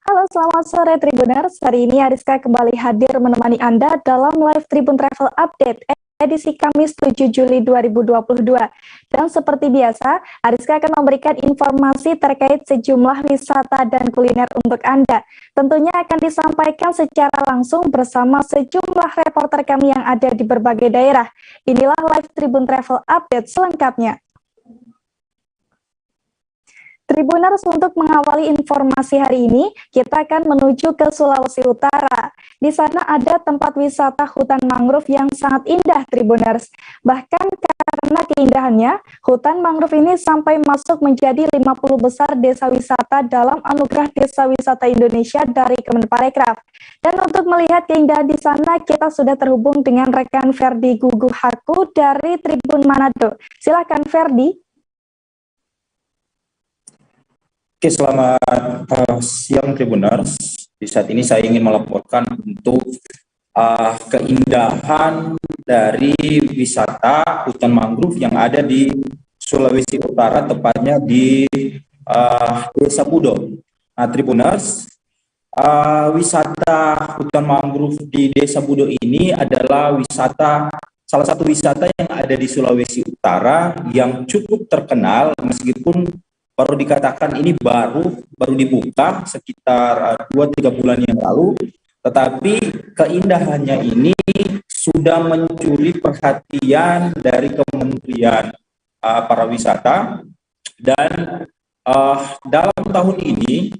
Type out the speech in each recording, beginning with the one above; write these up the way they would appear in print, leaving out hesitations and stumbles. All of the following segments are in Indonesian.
Halo, selamat sore Tribuners. Hari ini Ariska kembali hadir menemani Anda dalam live Tribun Travel Update edisi Kamis 7 Juli 2022. Dan seperti biasa, Ariska akan memberikan informasi terkait sejumlah wisata dan kuliner untuk Anda. Tentunya akan disampaikan secara langsung bersama sejumlah reporter kami yang ada di berbagai daerah. Inilah live Tribun Travel Update selengkapnya. Tribuners, untuk mengawali informasi hari ini, kita akan menuju ke Sulawesi Utara. Di sana ada tempat wisata hutan mangrove yang sangat indah, Tribuners. Bahkan karena keindahannya, hutan mangrove ini sampai masuk menjadi 50 besar desa wisata dalam Anugerah Desa Wisata Indonesia dari Kemenparekraf. Dan untuk melihat keindahan di sana, kita sudah terhubung dengan rekan Ferdi Guguhaku dari Tribun Manado. Silakan Ferdi. Oke, selamat siang Tribuners. Di saat ini saya ingin melaporkan untuk keindahan dari wisata hutan mangrove yang ada di Sulawesi Utara, tepatnya di Desa Budo. Nah, Tribuners, wisata hutan mangrove di Desa Budo ini adalah salah satu wisata yang ada di Sulawesi Utara yang cukup terkenal, meskipun baru dikatakan ini baru dibuka sekitar 2-3 bulan yang lalu, tetapi keindahannya ini sudah mencuri perhatian dari Kementerian Pariwisata. Dan dalam tahun ini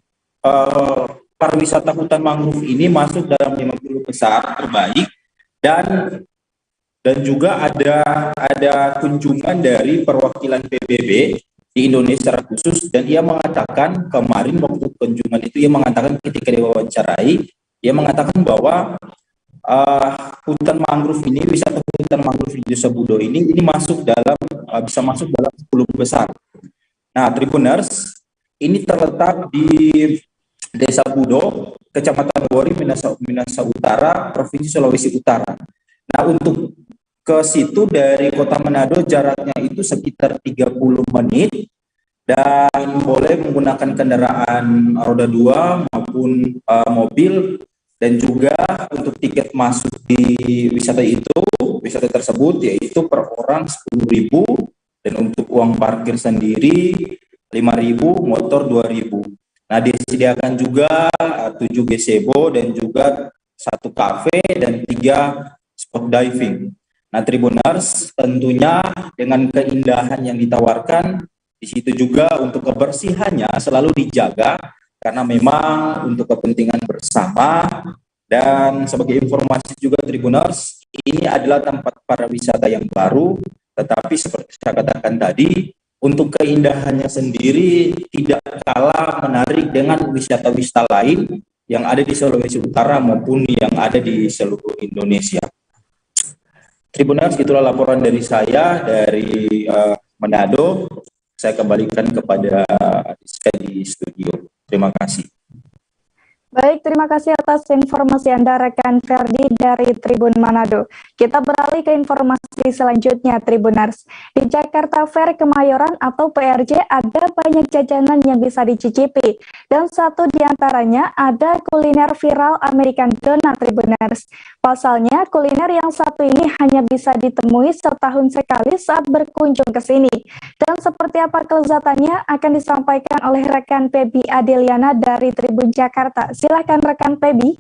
pariwisata hutan mangrove ini masuk dalam 50 besar terbaik, dan juga ada kunjungan dari perwakilan PBB di Indonesia secara khusus. Dan ia mengatakan kemarin waktu kunjungan itu, ia mengatakan ketika diwawancarai, ia mengatakan bahwa hutan mangrove ini, wisata hutan mangrove di Desa Budo ini bisa masuk dalam 10 besar. Nah, Tribuners, ini terletak di Desa Budo, Kecamatan Wori, Minahasa Utara, Provinsi Sulawesi Utara. Nah, untuk ke situ dari Kota Manado jaraknya itu sekitar 30 menit, dan boleh menggunakan kendaraan roda 2 maupun mobil. Dan juga untuk tiket masuk di wisata tersebut yaitu per orang 10.000, dan untuk uang parkir sendiri 5.000, motor 2.000. Nah, disediakan juga 7 gazebo dan juga 1 kafe dan 3 spot diving. Nah, Tribuners, tentunya dengan keindahan yang ditawarkan, di situ juga untuk kebersihannya selalu dijaga, karena memang untuk kepentingan bersama. Dan sebagai informasi juga Tribuners, ini adalah tempat pariwisata yang baru, tetapi seperti saya katakan tadi, untuk keindahannya sendiri tidak kalah menarik dengan wisata-wisata lain yang ada di Sulawesi Utara maupun yang ada di seluruh Indonesia. Tribuners, itulah laporan dari saya dari Manado. Saya kembalikan kepada Rizka di studio. Terima kasih. Baik, terima kasih atas informasi Anda rekan Ferdi dari Tribun Manado. Kita beralih ke informasi selanjutnya, Tribuners. Di Jakarta Fair Kemayoran atau PRJ ada banyak jajanan yang bisa dicicipi. Dan satu di antaranya ada kuliner viral American Donut, Tribuners. Pasalnya, kuliner yang satu ini hanya bisa ditemui setahun sekali saat berkunjung ke sini. Dan seperti apa kelezatannya akan disampaikan oleh rekan Pebi Adeliana dari Tribun Jakarta. Silakan rekan Pebi.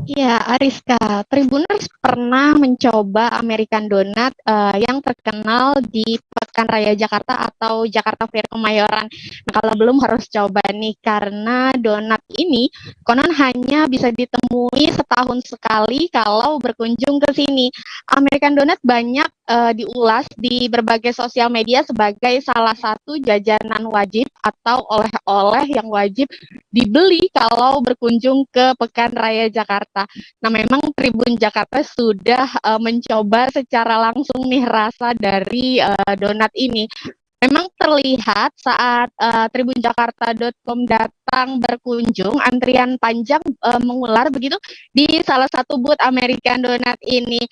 Ya, Ariska, Tribuners pernah mencoba American Donut yang terkenal di Pekan Raya Jakarta atau Jakarta Fair Kemayoran. Nah, kalau belum harus coba nih, karena donat ini konon hanya bisa ditemui setahun sekali kalau berkunjung ke sini. American Donut banyak diulas di berbagai sosial media sebagai salah satu jajanan wajib atau oleh-oleh yang wajib dibeli kalau berkunjung ke Pekan Raya Jakarta. Nah, memang Tribun Jakarta sudah mencoba secara langsung nih rasa dari donat ini. Memang terlihat saat tribunjakarta.com datang berkunjung, antrian panjang mengular begitu di salah satu booth American Donut ini.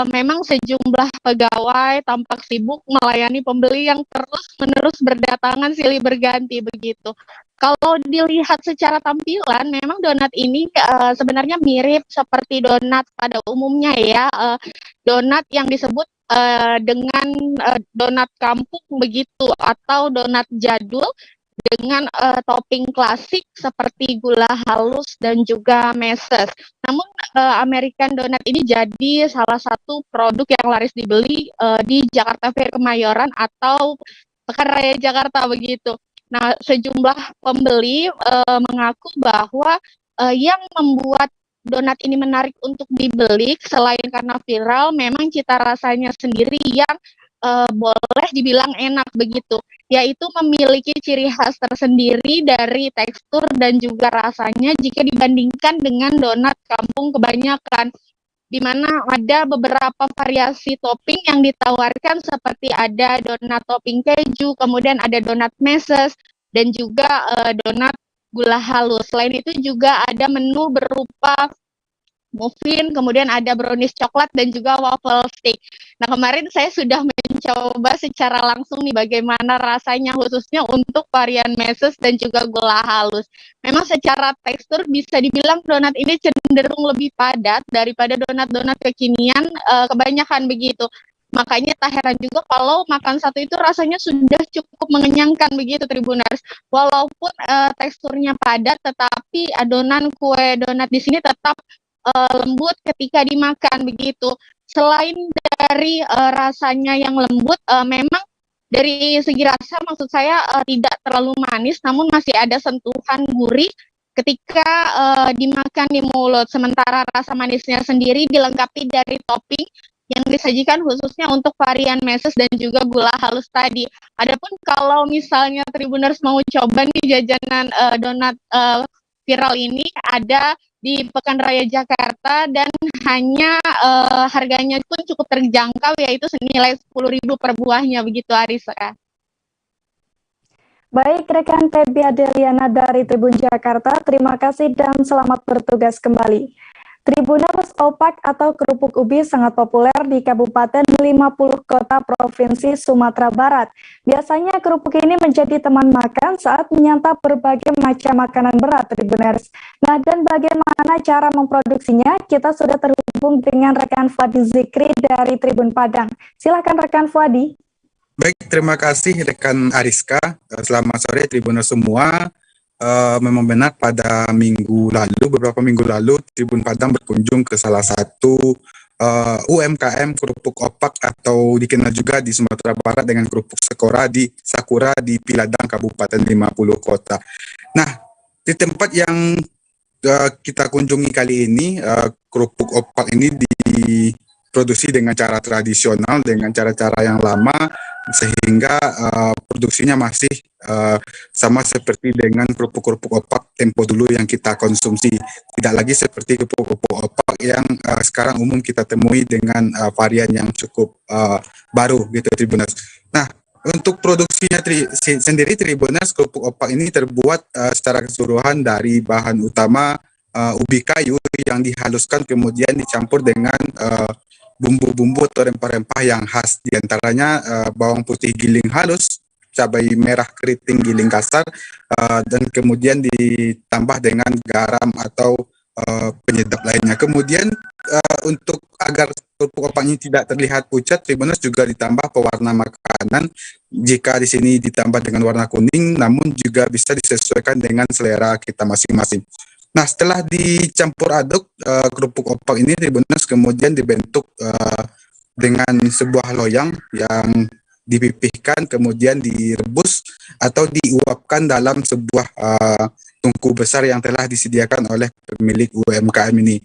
Memang sejumlah pegawai tampak sibuk melayani pembeli yang terus-menerus berdatangan silih berganti begitu. Kalau dilihat secara tampilan, memang donat ini sebenarnya mirip seperti donat pada umumnya ya. Donat yang disebut dengan donat kampung begitu, atau donat jadul dengan topping klasik seperti gula halus dan juga meses. Namun American Donat ini jadi salah satu produk yang laris dibeli di Jakarta Fair Kemayoran atau Pekan Raya Jakarta begitu. Nah, sejumlah pembeli mengaku bahwa yang membuat donat ini menarik untuk dibeli selain karena viral, memang cita rasanya sendiri yang boleh dibilang enak begitu, yaitu memiliki ciri khas tersendiri dari tekstur dan juga rasanya jika dibandingkan dengan donat kampung kebanyakan, di mana ada beberapa variasi topping yang ditawarkan seperti ada donat topping keju, kemudian ada donat meses, dan juga donat gula halus. Selain itu juga ada menu berupa muffin, kemudian ada brownies coklat dan juga waffle stick. Nah, kemarin saya sudah mencoba secara langsung nih bagaimana rasanya khususnya untuk varian meses dan juga gula halus. Memang secara tekstur bisa dibilang donat ini cenderung lebih padat daripada donat-donat kekinian kebanyakan begitu. Makanya tak heran juga kalau makan satu itu rasanya sudah cukup mengenyangkan begitu Tribuners. Walaupun teksturnya padat, tetapi adonan kue donat di sini tetap lembut ketika dimakan begitu. Selain dari rasanya yang lembut, memang dari segi rasa maksud saya tidak terlalu manis, namun masih ada sentuhan gurih ketika dimakan di mulut. Sementara rasa manisnya sendiri dilengkapi dari topping yang disajikan khususnya untuk varian meses dan juga gula halus tadi. Adapun kalau misalnya Tribuners mau coba nih jajanan donat viral ini, ada di Pekan Raya Jakarta dan hanya harganya pun cukup terjangkau, yaitu senilai 10.000 per buahnya begitu Arisa. Baik rekan Tebi Adeliana dari Tribun Jakarta, terima kasih dan selamat bertugas kembali. Tribuners, opak atau kerupuk ubi sangat populer di Kabupaten 50 kota Provinsi Sumatera Barat. Biasanya kerupuk ini menjadi teman makan saat menyantap berbagai macam makanan berat, Tribuners. Nah, dan bagaimana cara memproduksinya? Kita sudah terhubung dengan rekan Fuadi Zikri dari Tribun Padang. Silakan rekan Fuadi. Baik, terima kasih rekan Ariska. Selamat sore Tribuners semua. Memang benar pada beberapa minggu lalu, Tribun Padang berkunjung ke salah satu UMKM kerupuk opak atau dikenal juga di Sumatera Barat dengan kerupuk Sakura di Piladang, Kabupaten 50 Kota. Nah, di tempat yang kita kunjungi kali ini, kerupuk opak ini diproduksi dengan cara tradisional, dengan cara-cara yang lama, sehingga produksinya masih sama seperti dengan kerupuk-kerupuk opak tempo dulu yang kita konsumsi. Tidak lagi seperti kerupuk-kerupuk opak yang sekarang umum kita temui dengan varian yang cukup baru gitu Tribuners. Nah, untuk produksinya sendiri Tribuners, kerupuk opak ini terbuat secara keseluruhan dari bahan utama ubi kayu yang dihaluskan kemudian dicampur dengan bumbu-bumbu atau rempah-rempah yang khas, diantaranya bawang putih giling halus, cabai merah keriting giling kasar, dan kemudian ditambah dengan garam atau penyedap lainnya. Kemudian untuk agar kerupuk opak ini tidak terlihat pucat, Tribuners juga ditambah pewarna makanan. Jika di sini ditambah dengan warna kuning, namun juga bisa disesuaikan dengan selera kita masing-masing. Nah, setelah dicampur aduk kerupuk opak ini, Tribuners kemudian dibentuk dengan sebuah loyang yang dipipihkan, kemudian direbus atau diuapkan dalam sebuah tungku besar yang telah disediakan oleh pemilik UMKM ini.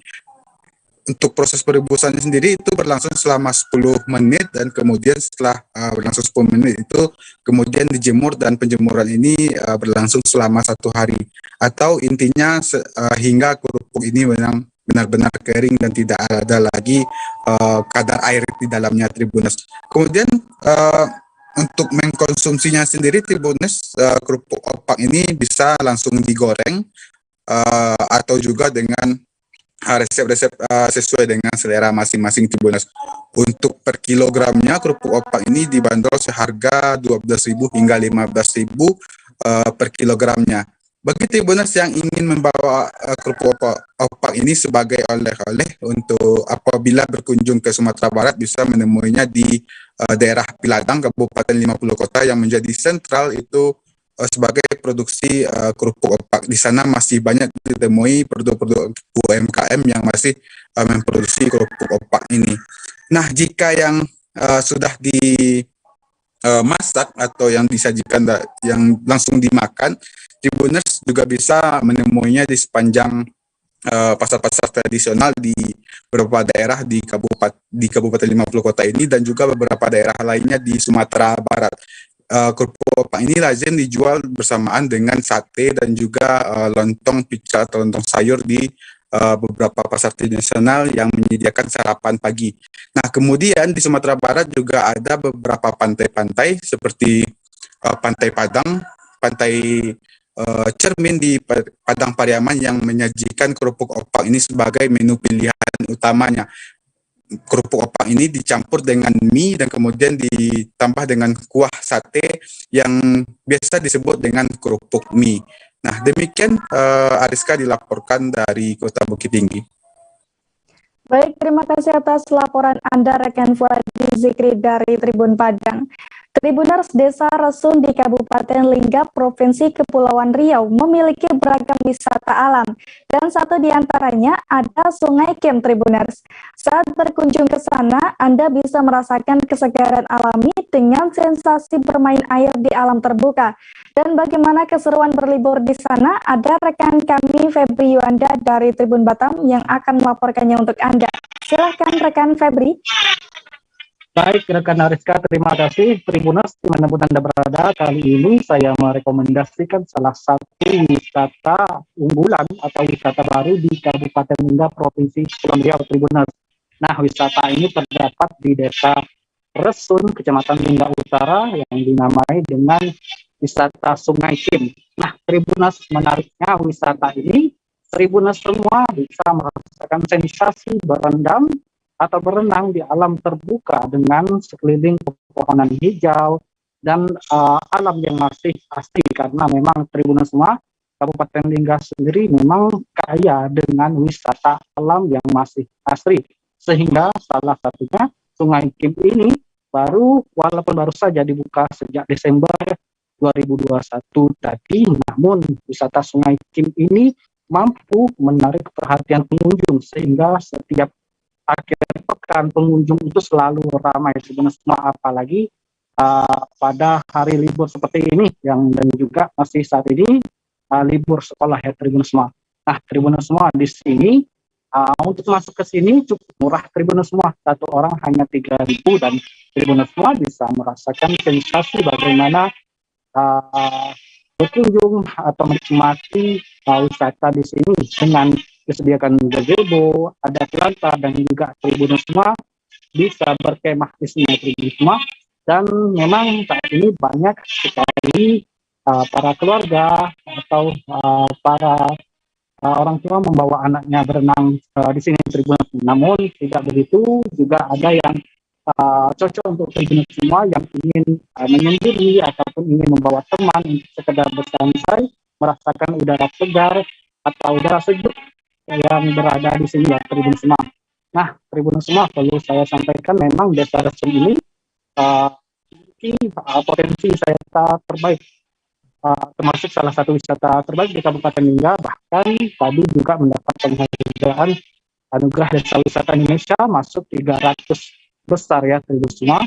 Untuk proses perebusannya sendiri itu berlangsung selama 10 menit dan kemudian setelah berlangsung 10 menit itu kemudian dijemur, dan penjemuran ini berlangsung selama 1 hari, atau intinya hingga kerupuk ini benar-benar kering dan tidak ada lagi kadar air di dalamnya Tribuners. Kemudian untuk mengkonsumsinya sendiri Tribuners, kerupuk opak ini bisa langsung digoreng atau juga dengan resep-resep sesuai dengan selera masing-masing Tribuners. Untuk per kilogramnya kerupuk opak ini dibanderol seharga 12.000 hingga 15.000 per kilogramnya. Bagi Tribuners yang ingin membawa kerupuk opak ini sebagai oleh-oleh untuk apabila berkunjung ke Sumatera Barat, bisa menemuinya di daerah Piladang, Kabupaten 50 Kota yang menjadi sentral itu sebagai produksi kerupuk opak. Di sana masih banyak ditemui produk-produk UMKM yang masih memproduksi kerupuk opak ini. Nah, jika yang sudah dimasak atau yang disajikan yang langsung dimakan, Tribuners juga bisa menemuinya di sepanjang pasar-pasar tradisional di beberapa daerah di Kabupaten 50 Kota ini dan juga beberapa daerah lainnya di Sumatera Barat. Kerupuk opak ini lazim dijual bersamaan dengan sate dan juga lontong pical atau lontong sayur di beberapa pasar tradisional yang menyediakan sarapan pagi. Nah, kemudian di Sumatera Barat juga ada beberapa pantai-pantai seperti Pantai Padang, Pantai Cermin di Padang Pariaman yang menyajikan kerupuk opak ini sebagai menu pilihan utamanya. Kerupuk opak ini dicampur dengan mie dan kemudian ditambah dengan kuah sate yang biasa disebut dengan kerupuk mie. Nah, demikian Ariska dilaporkan dari Kota Bukit Tinggi. Baik, terima kasih atas laporan Anda rekan Fuadi Zikri dari Tribun Padang. Tribuners, Desa Resun di Kabupaten Lingga, Provinsi Kepulauan Riau memiliki beragam wisata alam dan satu di antaranya ada Sungai Kim. Tribuners, saat berkunjung ke sana, Anda bisa merasakan kesegaran alami dengan sensasi bermain air di alam terbuka. Dan bagaimana keseruan berlibur di sana, ada rekan kami Febri Yuanda dari Tribun Batam yang akan melaporkannya untuk Anda. Silahkan rekan Febri. Baik, rekan Ariska, terima kasih. Tribuners, dimanapun Anda berada, kali ini saya merekomendasikan salah satu wisata unggulan atau wisata baru di Kabupaten Lingga, Provinsi Kepulauan Riau, Tribuners. Nah, wisata ini terdapat di Desa Resun, Kecamatan Lingga Utara, yang dinamai dengan wisata Sungai Kim. Nah, Tribuners, menariknya wisata ini, Tribuners semua bisa merasakan sensasi berendam atau berenang di alam terbuka dengan sekeliling pepohonan hijau dan alam yang masih asli, karena memang Tribuners semua Kabupaten Lingga sendiri memang kaya dengan wisata alam yang masih asli, sehingga salah satunya Sungai Kim ini walaupun baru saja dibuka sejak Desember 2021 tadi, namun wisata Sungai Kim ini mampu menarik perhatian pengunjung sehingga setiap akhir pekan pengunjung itu selalu ramai. Tribuners semua, apalagi pada hari libur seperti ini dan juga masih saat ini libur sekolah ya Tribuners semua. Nah, Tribuners semua di sini untuk masuk ke sini cukup murah Tribuners semua. Satu orang hanya 3.000 dan Tribuners semua bisa merasakan sensasi bagaimana berkunjung atau menikmati wisata di sini dengan disediakan gazebo, ada kelanta, dan juga Tribuners semua bisa berkemah di sini Tribuners semua. Dan memang saat ini banyak sekali para keluarga atau para orang tua membawa anaknya berenang di sini Tribuners. Namun tidak begitu, juga ada yang cocok untuk Tribuners semua yang ingin menyendiri ataupun ingin membawa teman untuk sekedar bersantai, merasakan udara segar atau udara sejuk yang berada di sini ya Tribuners semua. Nah, Tribuners semua, perlu saya sampaikan memang Desa Resun ini memiliki potensi wisata terbaik, termasuk salah satu wisata terbaik di Kabupaten Lingga, bahkan tadi juga mendapat penghargaan Anugerah Desa Wisata Indonesia masuk 300 besar ya Tribuners semua.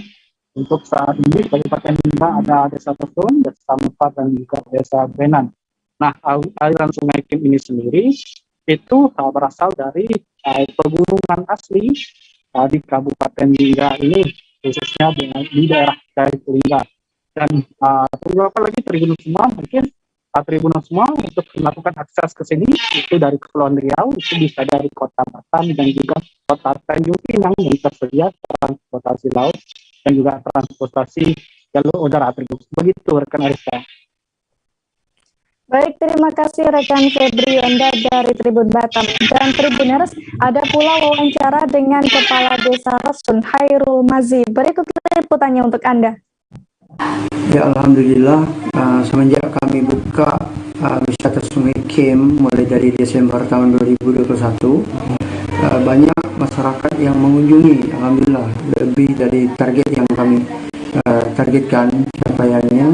Untuk saat ini Kabupaten Lingga ada Desa Resun, Desa Mepar, dan juga Desa Benan. Nah, aliran Sungai Kim ini sendiri itu berasal dari pegunungan asli di Kabupaten Lingga ini, khususnya di daerah Lingga. Dan tunggu apa lagi Tribuners semua, mungkin Tribuners semua untuk melakukan akses ke sini itu dari Kepulauan Riau, itu bisa dari Kota Batam dan juga Kota Tanjung Pinang yang tersedia transportasi laut dan juga transportasi jalur udara Tribuners. Begitu rekan Ariska. Baik, terima kasih rekan Febri Yuanda dari Tribun Batam. Dan Tribuners, ada pula wawancara dengan Kepala Desa Resun, Hairul Mazi. Berikut liputannya untuk Anda. Ya Alhamdulillah, semenjak kami buka wisata Sungai Kem mulai dari Desember tahun 2021, banyak masyarakat yang mengunjungi. Alhamdulillah, lebih dari target yang kami targetkan capaiannya.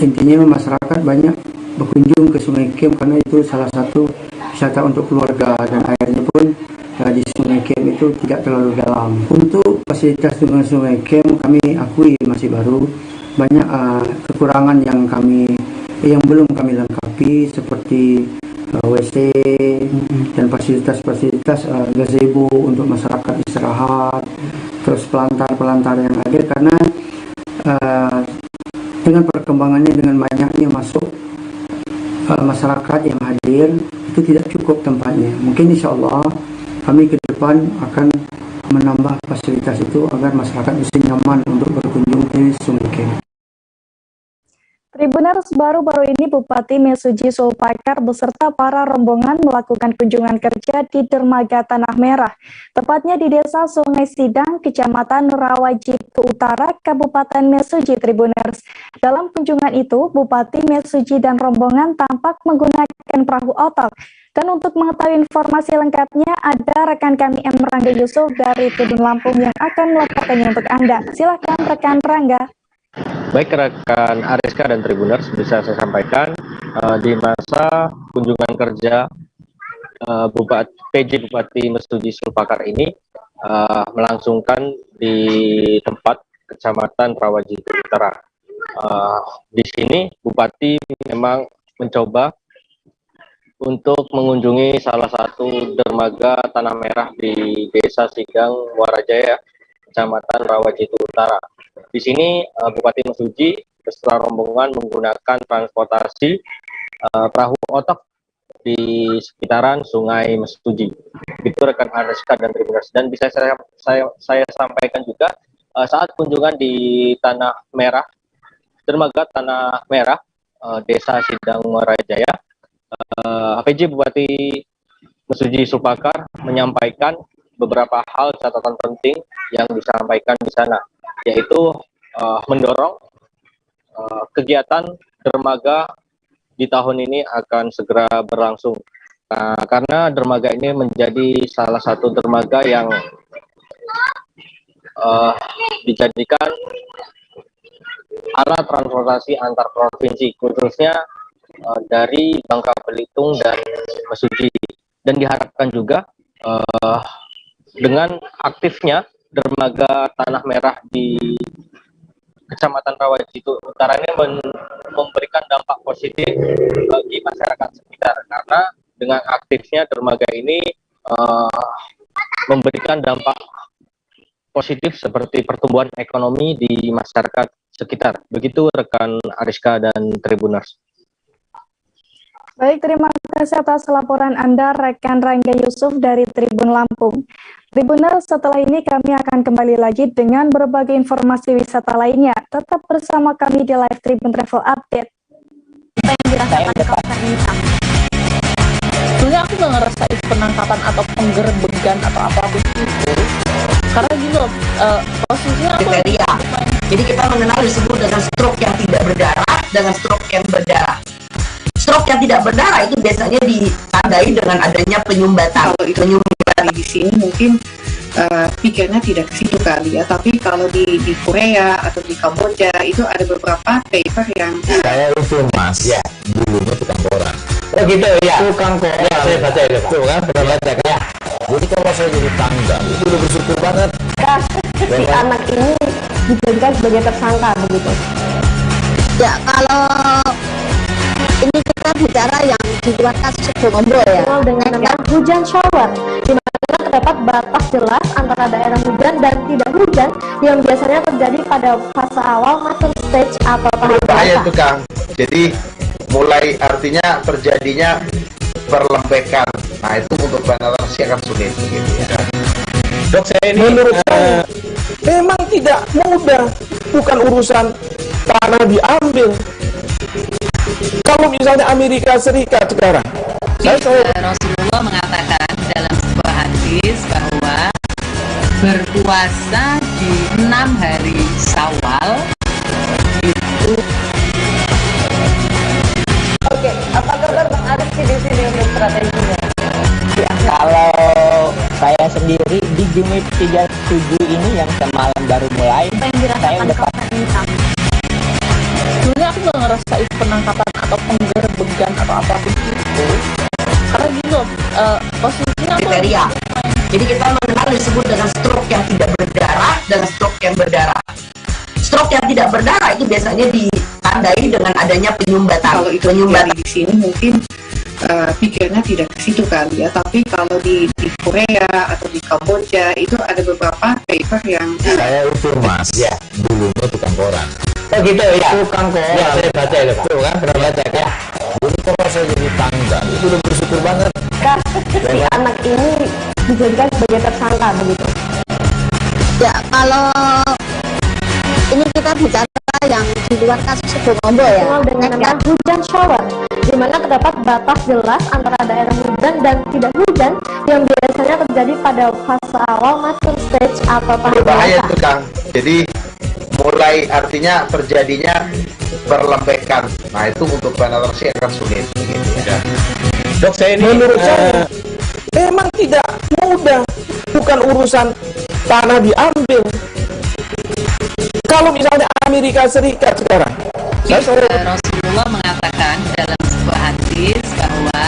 Intinya masyarakat banyak berkunjung ke Sungai Kem karena itu salah satu wisata untuk keluarga, dan airnya pun di Sungai Kem itu tidak terlalu dalam. Untuk fasilitas Sungai Kem kami akui masih baru, banyak kekurangan yang belum kami lengkapi seperti WC dan fasilitas gazebo untuk masyarakat istirahat, terus pelantar yang ada, karena dengan perkembangannya, dengan banyaknya masuk masyarakat yang hadir, itu tidak cukup tempatnya. Mungkin insya Allah kami ke depan akan menambah fasilitas itu agar masyarakat bisa nyaman untuk berkunjung ke Sungai Kem. Tribuners, baru-baru ini Bupati Mesuji Sulpakar beserta para rombongan melakukan kunjungan kerja di Dermaga Tanah Merah, tepatnya di Desa Sungai Sidang, Kecamatan Rawajitu Utara, Kabupaten Mesuji. Tribuners, dalam kunjungan itu, Bupati Mesuji dan rombongan tampak menggunakan perahu otok. Dan untuk mengetahui informasi lengkapnya, ada rekan kami M. Rangga Yusuf dari Tribun Lampung yang akan melaporkannya untuk Anda. Silakan rekan Rangga. Baik rekan Ariska dan Tribuners, bisa saya sampaikan di masa kunjungan kerja PJ Bupati Mesuji Sulpakar ini melangsungkan di tempat Kecamatan Rawajitu Utara. Di sini Bupati memang mencoba untuk mengunjungi salah satu dermaga Tanah Merah di Desa Sidang Muarajaya, Kecamatan Rawajitu Utara. Di sini Bupati Mesuji beserta rombongan menggunakan transportasi perahu otok di sekitaran Sungai Mesuji. Itu rekan Ariska dan Tribuners. Dan bisa saya sampaikan juga saat kunjungan di Tanah Merah, dermaga Tanah Merah, Desa Sidang Muarajaya, PJ Bupati Mesuji Sulpakar menyampaikan beberapa hal catatan penting yang disampaikan di sana, yaitu mendorong kegiatan dermaga di tahun ini akan segera berlangsung, karena dermaga ini menjadi salah satu dermaga yang dijadikan alat transportasi antar provinsi, khususnya dari Bangka Belitung dan Mesuji. Dan diharapkan juga dengan aktifnya dermaga Tanah Merah di Kecamatan Rawajitu Utara ini memberikan dampak positif bagi masyarakat sekitar, karena dengan aktifnya dermaga ini memberikan dampak positif seperti pertumbuhan ekonomi di masyarakat sekitar. Begitu rekan Ariska dan Tribuners. Baik, terima kasih atas laporan Anda, rekan Rangga Yusuf dari Tribun Lampung. Tribuners, setelah ini kami akan kembali lagi dengan berbagai informasi wisata lainnya. Tetap bersama kami di Live Tribun Travel Update. Apa yang dirasakan di kawasan ini? Sebenarnya aku nggak ngerasa itu penangkapan atau penggerbegan atau apapun itu. Karena gini loh, posisinya aku jadi kita mengenal disebut dengan stroke yang tidak berdarah dengan stroke yang berdarah. Stroke yang tidak berdarah itu biasanya ditandai dengan adanya penyumbatan. Kalau itu penyumbatan di sini mungkin pikirnya tidak ke situ kali ya, tapi kalau di Korea atau di Kamboja itu ada beberapa paper yang saya itu mas ya dulunya tukang koran. Oh gitu ya. Tukang koran. Ya, saya baca itu tuh kan pernah baca kan. Ya. Jadi kalau saya jadi tangga itu udah bersyukur banget. Si anak ini dijadikan sebagai tersangka begitu. Ya kalau ini kita bicara yang di luar kasus Bromondo ya. Dengan nama hujan shower, di mana terdapat batas jelas antara daerah hujan dan tidak hujan yang biasanya terjadi pada fase awal masuk stage atau tahap bahaya itu Kang. Jadi mulai artinya terjadinya perlembekan. Nah itu untuk pengatasi akan sulit gitu ya. Dok, saya ini menurut saya memang tidak mudah, bukan urusan tanah diambil. Kalau misalnya Amerika Serikat sekarang, Rasulullah mengatakan dalam sebuah hadis bahwa berpuasa di 6 hari Syawal sendiri di Jumit 37 ini yang semalam baru mulai, saya udah sebenarnya aku nggak ngerasain penangkapan atau penggerbegan atau apapun itu, karena gini loh, posisinya aku kriteria. Jadi kita mengenal disebut dengan stroke yang tidak berdarah dan stroke yang berdarah. Stroke yang tidak berdarah itu biasanya ditandai dengan adanya penyumbatan. Kalau itu terjadi di sini mungkin pikirnya tidak ke situ kali ya, tapi kalau di Korea atau di Kamboja itu ada beberapa paper yang saya ukur mas, ya dulunya tukang koran. Oh gitu ya, Tukang koran. ya saya baca ya Pak. Tuh kan pernah baca kan? Dulu kalau saya jadi tangga itu udah bersyukur banget. Si anak ini dijadikan sebagai tersangka begitu. Ya, kalau ini kita bicara yang di luar kasus Subonombo ya. Dikenal dengan nama hujan shower, di mana terdapat batas jelas antara daerah hujan dan tidak hujan yang biasanya terjadi pada fase awal mature stage atau tahap Berbahaya dewasa. itu Kang. Jadi mulai artinya terjadinya perlembekan. Nah itu untuk penetrasi akan sulit. Gitu, ya. Dok, saya ini menurut saya memang tidak mudah, bukan urusan tanah diambil. Kalau misalnya Amerika Serikat sekarang, Rasulullah mengatakan dalam sebuah hadis bahwa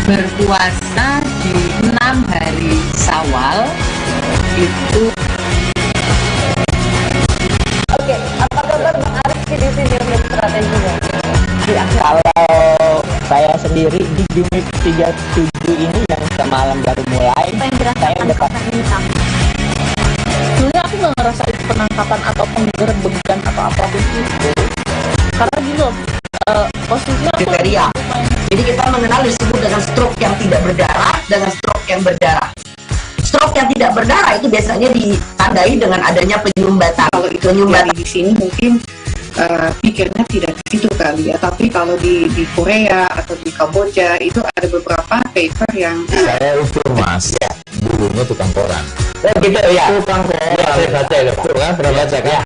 berpuasa di 6 hari Syawal itu. Oke, apa kabar Bang Arif di sini untuk strateginya? Ya, kalau saya sendiri di Jumit 37 ini yang semalam baru mulai, saya udah sebenarnya aku nggak ngerasain penangkapan atau penggerbegan atau apapun itu, karena gini loh, posisinya aku kriteria. Jadi kita mengenal disebut dengan stroke yang tidak berdarah dengan stroke yang berdarah. Stroke yang tidak berdarah itu biasanya ditandai dengan adanya penyumbatan. kalau itu terjadi di sini mungkin pikirnya tidak ke situ kali ya, tapi kalau di Korea atau di Kamboja itu ada beberapa paper yang saya ukur mas, ya dulunya tukang koran. Oh gitu ya, Tukang koran. ya saya baca ya Pak. Tuh kan pernah baca kan?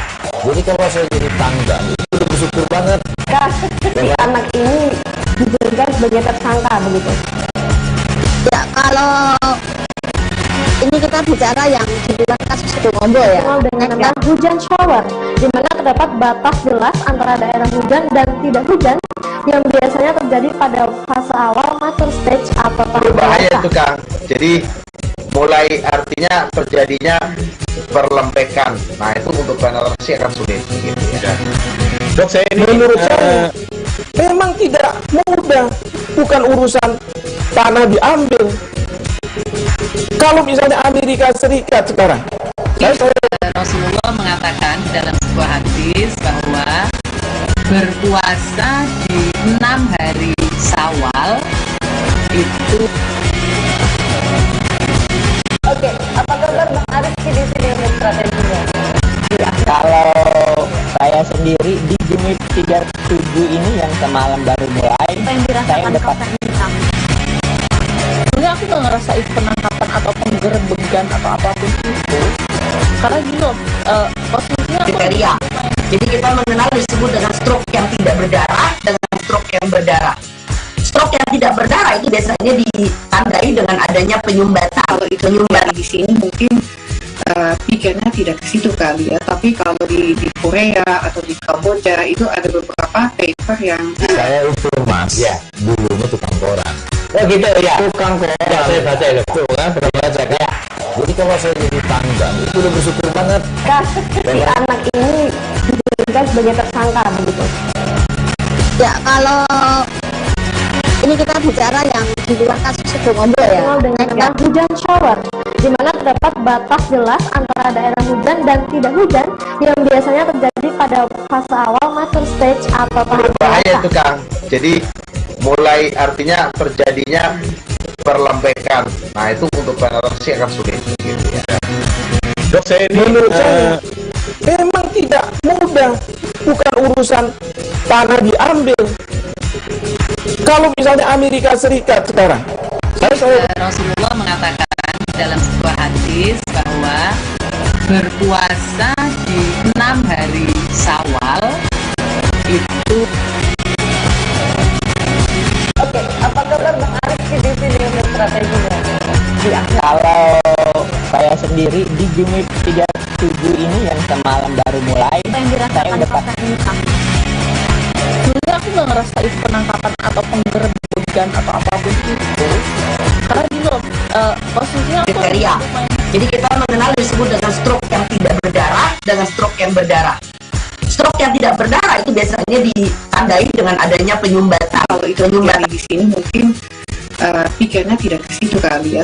Jadi kalau saya jadi tangga itu udah bersyukur banget. Si anak ini dijadikan sebagai tersangka begitu. Ya, kalau ini kita bicara yang di luar kasus Subonombo ya. Dikenal dengan nama hujan shower, di mana terdapat batas jelas antara daerah hujan dan tidak hujan yang biasanya terjadi pada fase awal mature stage atau tahap Berbahaya dewasa. itu Kang. Jadi mulai artinya terjadinya perlembekan. Nah itu untuk penetrasi akan sulit. Gitu, ya. Dok, saya ini menurut saya memang tidak mudah, bukan urusan tanah diambil. Kalau misalnya Amerika Serikat sekarang, Rasulullah mengatakan dalam sebuah hadis bahwa berpuasa di 6 hari Syawal itu. Oke, apa kabar Bang Arif di sini untuk strateginya? Ya, kalau saya sendiri di Jumit 37 ini yang semalam baru mulai, saya udah sebenarnya aku nggak ngerasain penangkapan atau penggerbegan atau apapun itu, karena gini loh, posisinya aku kriteria. Jadi kita mengenal disebut dengan stroke yang tidak berdarah dengan stroke yang berdarah. Stroke yang tidak berdarah itu biasanya ditandai dengan adanya penyumbatan. kalau itu terjadi di sini mungkin pikirnya tidak ke situ kali ya, tapi kalau di Korea atau di Kamboja itu ada beberapa paper yang Saya ukur mas, ya dulunya tukang koran. oh gitu ya, Tukang koran. ya saya baca ya Pak. Tuh kan pernah baca kan? Jadi kalau saya jadi tangga itu udah bersyukur banget. Si anak ini dijadikan sebagai tersangka begitu. Ya, kalau ini kita bicara yang di luar kasus Subonombo ya. Dikenal dengan nama hujan shower, di mana terdapat batas jelas antara daerah hujan dan tidak hujan yang biasanya terjadi pada fase awal mature stage atau tahap Berbahaya dewasa. itu Kang. Jadi mulai artinya terjadinya perlembekan. Nah itu untuk penetrasi akan sulit. Gitu, ya. Dok, saya ini menurut saya memang tidak mudah, bukan urusan tanah diambil. Kalau misalnya Amerika Serikat sekarang, Rasulullah mengatakan dalam sebuah hadis bahwa berpuasa di 6 hari Syawal itu. Oke, apa kabar Bang Arif di sini untuk strateginya? Ya, kalau saya sendiri di Jumit 37 ini yang semalam baru mulai. Yang dirasakan konser ini Kang? Sebenarnya aku nggak ngerasa itu penangkapan atau penggerbegan atau apapun itu, karena gini loh, posisinya aku kriteria. Jadi kita mengenal disebut dengan stroke yang tidak berdarah dengan stroke yang berdarah. Stroke yang tidak berdarah itu biasanya ditandai dengan adanya penyumbatan. Kalau itu terjadi di sini mungkin pikirnya tidak ke situ kali ya.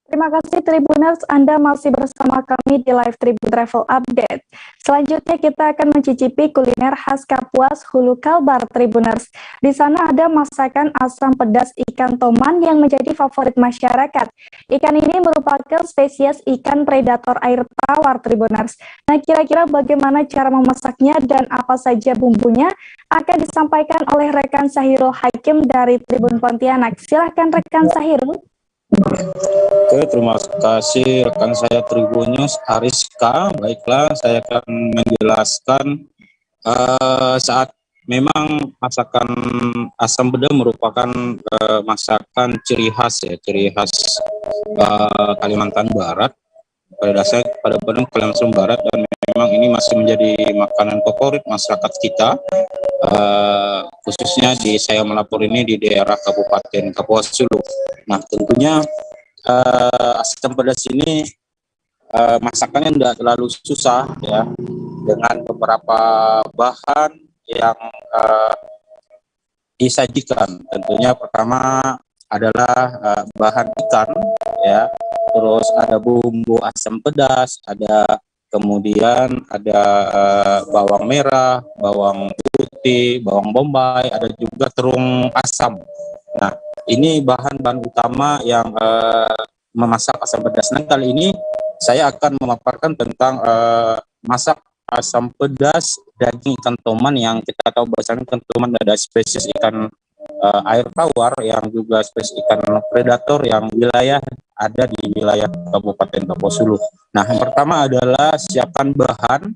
Terima kasih Tribuners, Anda masih bersama kami di Live Tribun Travel Update. Selanjutnya kita akan mencicipi kuliner khas Kapuas Hulu Kalbar Tribuners. Di sana ada masakan asam pedas ikan toman yang menjadi favorit masyarakat. Ikan ini merupakan spesies ikan predator air tawar Tribuners. Nah, kira-kira bagaimana cara memasaknya dan apa saja bumbunya akan disampaikan oleh rekan Sahirul Hakim dari Tribun Pontianak. Silahkan rekan Sahirul. Oke, terima kasih rekan saya Tribunnews Ariska. Baiklah, saya akan menjelaskan saat memang masakan asam pedas merupakan masakan ciri khas ya, ciri khas Kalimantan Barat. Pada dasarnya pada Kalimantan Barat, dan memang ini masih menjadi makanan favorit masyarakat kita. Khususnya di saya melapor ini di daerah Kabupaten Kapuas Hulu. Nah, tentunya asam pedas ini masakannya tidak terlalu susah ya, dengan beberapa bahan yang disajikan. Tentunya pertama adalah bahan ikan ya, terus ada bumbu asam pedas, kemudian ada bawang merah, bawang putih, bawang bombay, ada juga terung asam. Nah, ini bahan-bahan utama yang memasak asam pedas. Nah, kali ini saya akan memaparkan tentang masak asam pedas daging ikan toman, yang kita tahu bahwasanya ikan toman ada spesies ikan air tawar yang juga spesies ikan predator yang ada di wilayah Kabupaten Kapuas Hulu. Nah, yang pertama adalah siapkan bahan,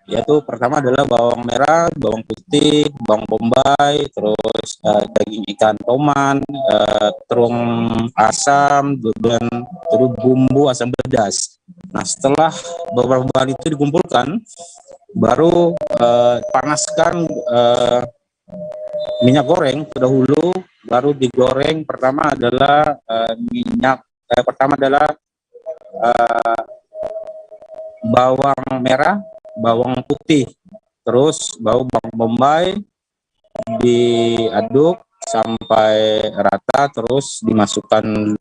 yaitu pertama adalah bawang merah, bawang putih, bawang bombay, terus daging ikan toman, terung asam, dan terus bumbu asam pedas. Nah, setelah beberapa bahan itu dikumpulkan, baru panaskan minyak goreng terdahulu, baru digoreng. Pertama adalah bawang merah, bawang putih, terus bawang bombay, diaduk sampai rata, terus dimasukkan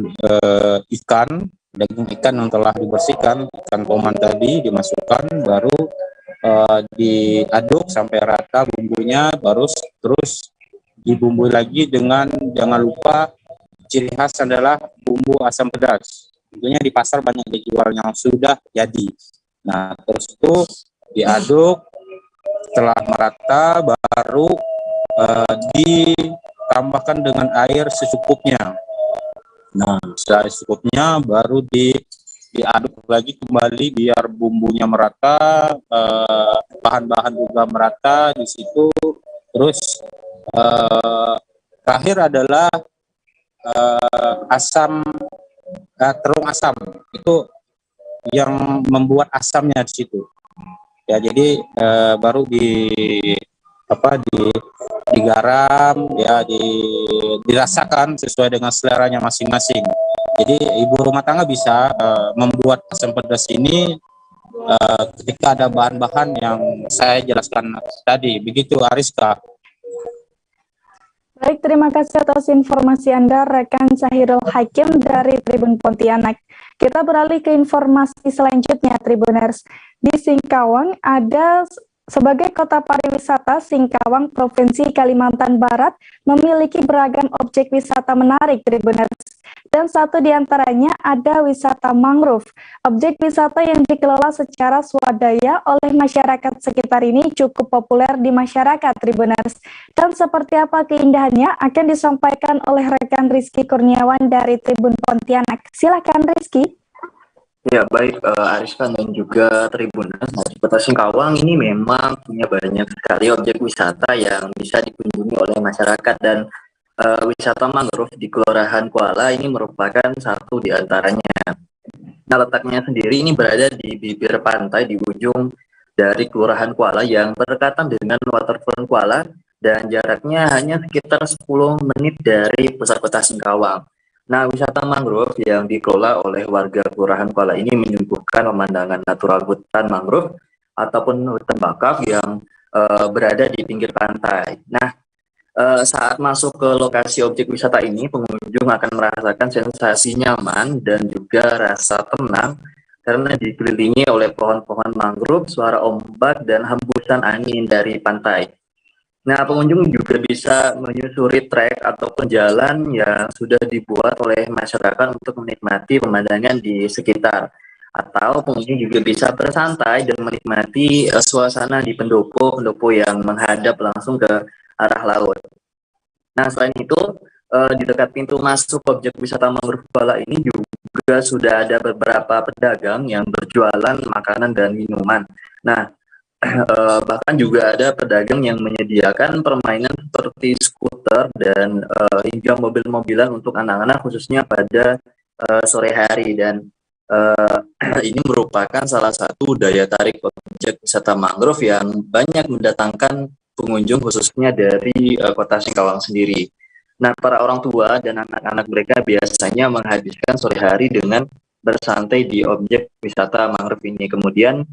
daging ikan yang telah dibersihkan, ikan toman tadi dimasukkan, baru diaduk sampai rata bumbunya, baru terus dibumbui lagi dengan, jangan lupa ciri khas adalah bumbu asam pedas. Tentunya di pasar banyak dijual yang sudah jadi. Nah, terus itu diaduk, setelah merata baru ditambahkan dengan air secukupnya. Nah, setelah secukupnya baru diaduk lagi kembali biar bumbunya merata, bahan-bahan juga merata di situ. Terus terakhir adalah terung asam, itu yang membuat asamnya di situ. Ya, jadi baru digaram ya, dirasakan sesuai dengan seleranya masing-masing. Jadi ibu rumah tangga bisa membuat asam pedas ini ketika ada bahan-bahan yang saya jelaskan tadi. Begitu Ariska. Baik, terima kasih atas informasi Anda, rekan Sahirul Hakim dari Tribun Pontianak. Kita beralih ke informasi selanjutnya, Tribuners. Di Singkawang ada sebagai kota pariwisata, Singkawang, Provinsi Kalimantan Barat memiliki beragam objek wisata menarik, Tribuners. Dan satu di antaranya ada wisata mangrove. Objek wisata yang dikelola secara swadaya oleh masyarakat sekitar ini cukup populer di masyarakat, Tribuners. Dan seperti apa keindahannya akan disampaikan oleh rekan Rizky Kurniawan dari Tribun Pontianak. Silakan Rizky. Ya, baik Ariska dan juga Tribuners. Nah, di Kota Singkawang ini memang punya banyak sekali objek wisata yang bisa dikunjungi oleh masyarakat, dan wisata mangrove di Kelurahan Kuala ini merupakan satu di antaranya. Nah, letaknya sendiri ini berada di bibir pantai di ujung dari Kelurahan Kuala yang berdekatan dengan waterfront Kuala dan jaraknya hanya sekitar 10 menit dari pusat kota Singkawang. Nah, wisata mangrove yang dikelola oleh warga Kelurahan Kuala ini menyuguhkan pemandangan natural hutan mangrove ataupun hutan bakau yang berada di pinggir pantai. Nah, saat masuk ke lokasi objek wisata ini, pengunjung akan merasakan sensasi nyaman dan juga rasa tenang karena dikelilingi oleh pohon-pohon mangrove, suara ombak, dan hembusan angin dari pantai. Nah, pengunjung juga bisa menyusuri trek ataupun jalan yang sudah dibuat oleh masyarakat untuk menikmati pemandangan di sekitar. Atau pengunjung juga bisa bersantai dan menikmati suasana di pendopo-pendopo yang menghadap langsung ke arah laut. Nah, selain itu, di dekat pintu masuk objek wisata mangrove Kuala ini juga sudah ada beberapa pedagang yang berjualan makanan dan minuman. Nah, bahkan juga ada pedagang yang menyediakan permainan seperti skuter dan hingga mobil-mobilan untuk anak-anak khususnya pada sore hari, dan ini merupakan salah satu daya tarik objek wisata mangrove yang banyak mendatangkan pengunjung khususnya dari kota Singkawang sendiri. Nah, para orang tua dan anak-anak mereka biasanya menghabiskan sore hari dengan bersantai di objek wisata mangrove ini. Kemudian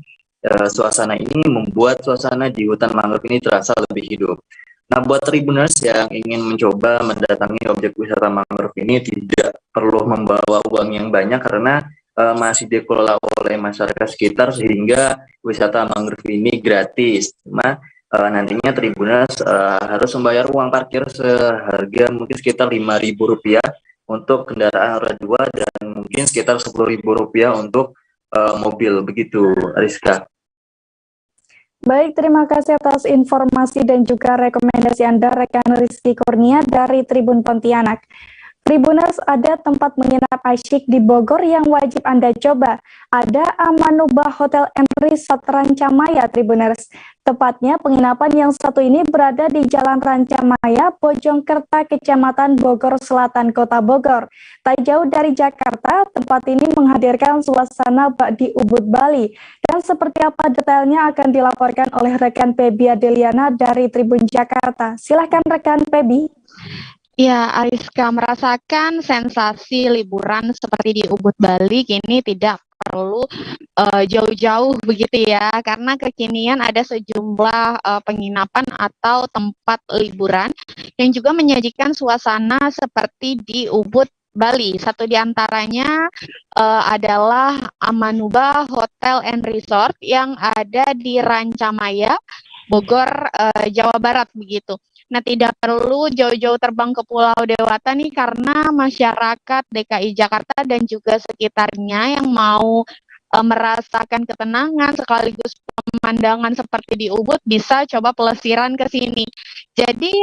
suasana ini membuat suasana di hutan mangrove ini terasa lebih hidup. Nah, buat Tribuners yang ingin mencoba mendatangi objek wisata mangrove ini tidak perlu membawa uang yang banyak karena masih dikelola oleh masyarakat sekitar sehingga wisata mangrove ini gratis. Cuma nantinya Tribuners harus membayar uang parkir seharga mungkin sekitar Rp5.000 untuk kendaraan roda 2 dan mungkin sekitar Rp10.000 untuk mobil, begitu Rizka. Baik, terima kasih atas informasi dan juga rekomendasi Anda, rekan Rizky Kurnia dari Tribun Pontianak. Tribuners, ada tempat menginap asyik di Bogor yang wajib Anda coba. Ada Amanubah Hotel and Resort Rancamaya, Tribuners. Tepatnya penginapan yang satu ini berada di Jalan Rancamaya, Bojongkerta, Kecamatan Bogor Selatan, Kota Bogor. Tak jauh dari Jakarta, tempat ini menghadirkan suasana di Ubud, Bali. Dan seperti apa detailnya akan dilaporkan oleh rekan Pebi Adeliana dari Tribun Jakarta. Silahkan rekan Pebi. Ya, Ariska, merasakan sensasi liburan seperti di Ubud, Bali kini tidak perlu jauh-jauh begitu ya, karena kekinian ada sejumlah penginapan atau tempat liburan yang juga menyajikan suasana seperti di Ubud, Bali. Satu di antaranya adalah Amanubah Hotel and Resort yang ada di Rancamaya, Bogor, Jawa Barat begitu. Nah, tidak perlu jauh-jauh terbang ke Pulau Dewata nih karena masyarakat DKI Jakarta dan juga sekitarnya yang mau merasakan ketenangan sekaligus pemandangan seperti di Ubud bisa coba pelesiran ke sini. Jadi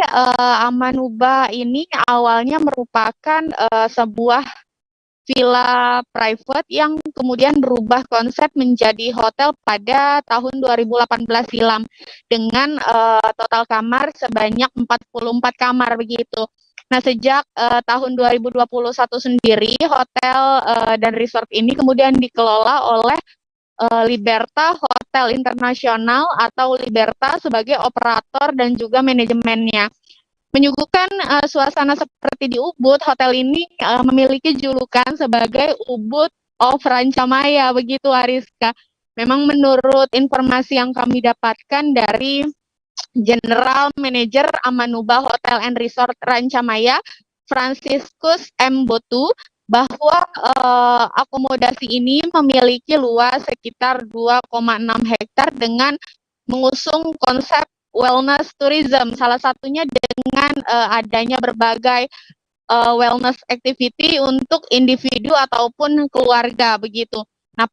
Amanubah ini awalnya merupakan sebuah villa private yang kemudian berubah konsep menjadi hotel pada tahun 2018 silam dengan total kamar sebanyak 44 kamar begitu. Nah, sejak tahun 2021 sendiri hotel dan resort ini kemudian dikelola oleh Liberta Hotel Internasional atau Liberta sebagai operator dan juga manajemennya. Menyuguhkan suasana seperti di Ubud, hotel ini memiliki julukan sebagai Ubud of Rancamaya, begitu Ariska. Memang menurut informasi yang kami dapatkan dari General Manager Amanubah Hotel and Resort Rancamaya, Franciscus M. Botu, bahwa akomodasi ini memiliki luas sekitar 2,6 hektar dengan mengusung konsep wellness tourism, salah satunya dengan adanya berbagai wellness activity untuk individu ataupun keluarga begitu. Nah,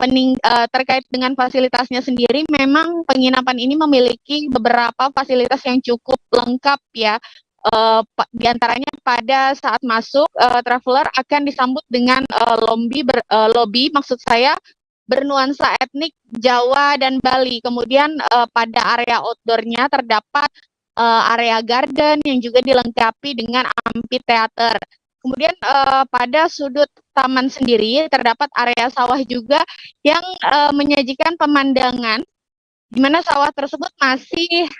terkait dengan fasilitasnya sendiri, memang penginapan ini memiliki beberapa fasilitas yang cukup lengkap ya. Di antaranya pada saat masuk, traveler akan disambut dengan lobby maksud saya bernuansa etnik Jawa dan Bali. Kemudian pada area outdoornya terdapat area garden yang juga dilengkapi dengan amphitheater. Kemudian pada sudut taman sendiri terdapat area sawah juga yang menyajikan pemandangan di mana sawah tersebut masih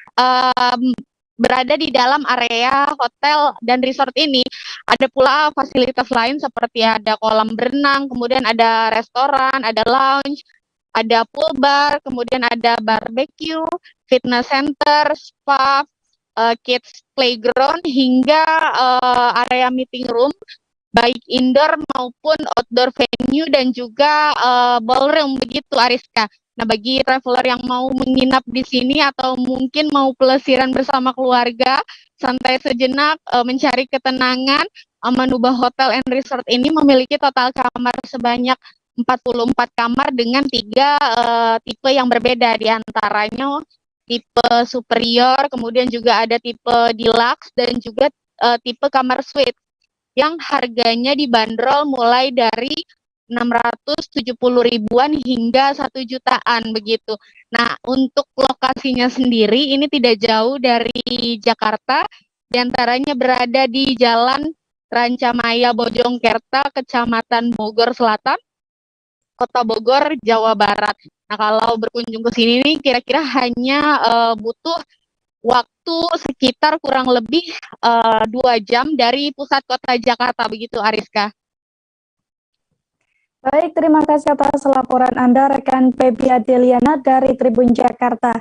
berada di dalam area hotel dan resort ini. Ada pula fasilitas lain seperti ada kolam berenang, kemudian ada restoran, ada lounge, ada pool bar, kemudian ada barbecue, fitness center, spa, kids playground, hingga area meeting room, baik indoor maupun outdoor venue, dan juga ballroom, begitu Ariska. Nah, bagi traveler yang mau menginap di sini atau mungkin mau pelesiran bersama keluarga, santai sejenak, mencari ketenangan, Amanubah Hotel and Resort ini memiliki total kamar sebanyak 44 kamar dengan 3 tipe yang berbeda, diantaranya tipe superior, kemudian juga ada tipe deluxe, dan juga tipe kamar suite yang harganya dibanderol mulai dari 670 ribuan hingga 1 jutaan begitu. Nah, untuk lokasinya sendiri ini tidak jauh dari Jakarta, diantaranya berada di Jalan Rancamaya Bojongkerta, Kecamatan Bogor Selatan, Kota Bogor, Jawa Barat. Nah, kalau berkunjung ke sini nih kira-kira hanya butuh waktu sekitar kurang lebih 2 jam dari pusat kota Jakarta, begitu Ariska. Baik, terima kasih atas laporan Anda rekan Pebi Adeliana dari Tribun Jakarta.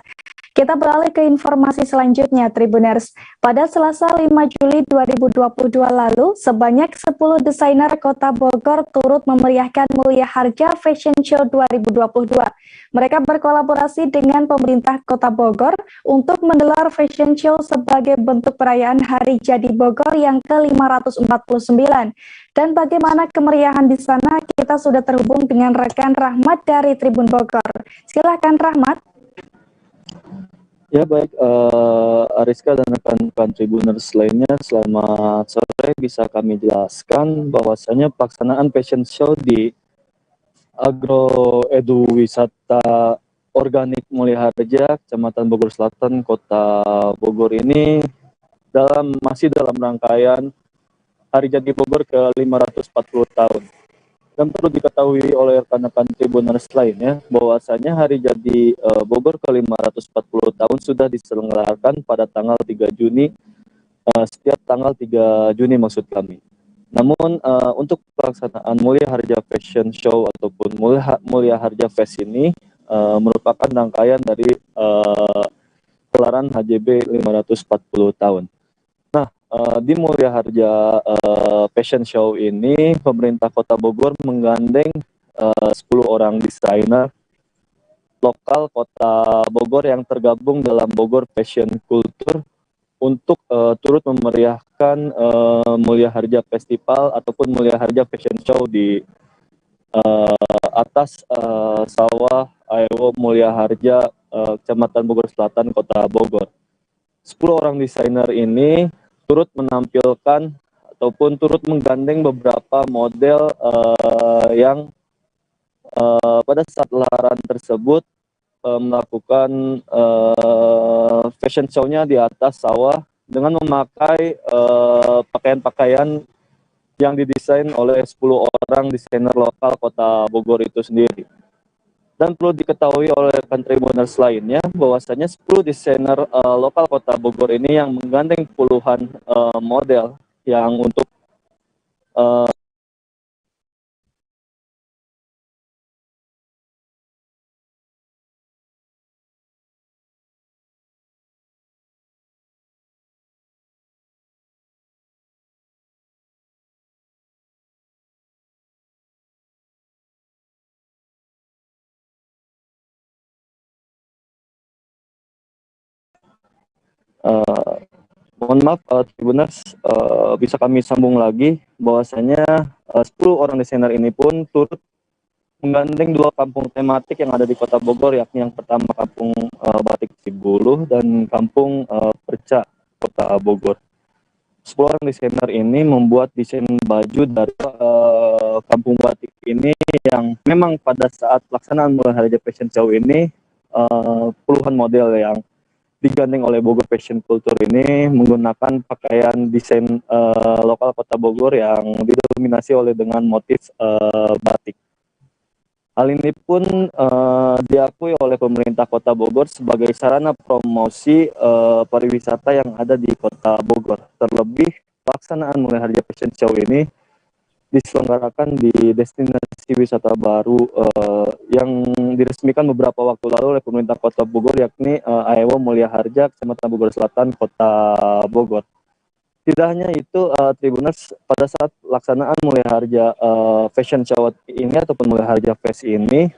Kita beralih ke informasi selanjutnya, Tribuners. Pada Selasa 5 Juli 2022 lalu, sebanyak 10 desainer Kota Bogor turut memeriahkan Mulia Harja Fashion Show 2022. Mereka berkolaborasi dengan pemerintah Kota Bogor untuk menggelar fashion show sebagai bentuk perayaan Hari Jadi Bogor yang ke-549. Dan bagaimana kemeriahan di sana, kita sudah terhubung dengan rekan Rahmat dari Tribun Bogor. Silakan Rahmat. Ya baik, Ariska dan rekan-rekan Tribuners lainnya, selamat sore. Bisa kami jelaskan bahwasanya pelaksanaan fashion show di Agro Edu Wisata Organik Mulia Harja, Kecamatan Bogor Selatan, Kota Bogor ini masih dalam rangkaian Hari Jadi Bogor ke-540 tahun. Dan perlu diketahui oleh rekan-rekan Tribuners lainnya bahwasanya Hari Jadi Bogor ke-540 tahun sudah diselenggarakan pada tanggal 3 Juni, setiap tanggal 3 Juni maksud kami. Namun untuk pelaksanaan Mulia Harja Fashion Show ataupun Mulia Harja Fest ini merupakan rangkaian dari gelaran HJB 540 tahun. Nah, di Mulia Harja Fashion Show ini, pemerintah Kota Bogor menggandeng 10 orang desainer lokal Kota Bogor yang tergabung dalam Bogor Fashion Culture untuk turut memeriahkan Mulia Harja Festival ataupun Mulia Harja Fashion Show di atas sawah Aewo Mulia Harja, Kecamatan Bogor Selatan, Kota Bogor. 10 orang desainer ini turut menampilkan ataupun turut menggandeng beberapa model yang pada saat gelaran tersebut melakukan fashion show-nya di atas sawah dengan memakai pakaian-pakaian yang didesain oleh 10 orang desainer lokal Kota Bogor itu sendiri. Dan perlu diketahui oleh rekan Tribuners lainnya bahwasanya 10 desainer lokal Kota Bogor ini yang menggandeng puluhan model yang untuk mohon maaf Tribuners, bisa kami sambung lagi bahwasanya 10 orang desainer ini pun turut menggandeng 2 kampung tematik yang ada di Kota Bogor, yakni yang pertama Kampung Batik Cibuluh dan Kampung Perca, Kota Bogor. 10 orang desainer ini membuat desain baju dari Kampung Batik ini yang memang pada saat pelaksanaan Mulia Harja Fashion Show ini puluhan model yang digandeng oleh Bogor Fashion Culture ini menggunakan pakaian desain lokal Kota Bogor yang didominasi oleh dengan motif batik. Hal ini pun diakui oleh pemerintah Kota Bogor sebagai sarana promosi pariwisata yang ada di Kota Bogor. Terlebih, pelaksanaan Mulai Harja Fashion Show ini diselenggarakan di destinasi wisata baru yang diresmikan beberapa waktu lalu oleh pemerintah Kota Bogor, yakni AEWO Mulia Harja, Kecamatan Bogor Selatan, Kota Bogor. Tidak hanya itu, Tribuners, pada saat pelaksanaan Mulia Harja Fashion Show ini ataupun Mulia Harja Fest ini,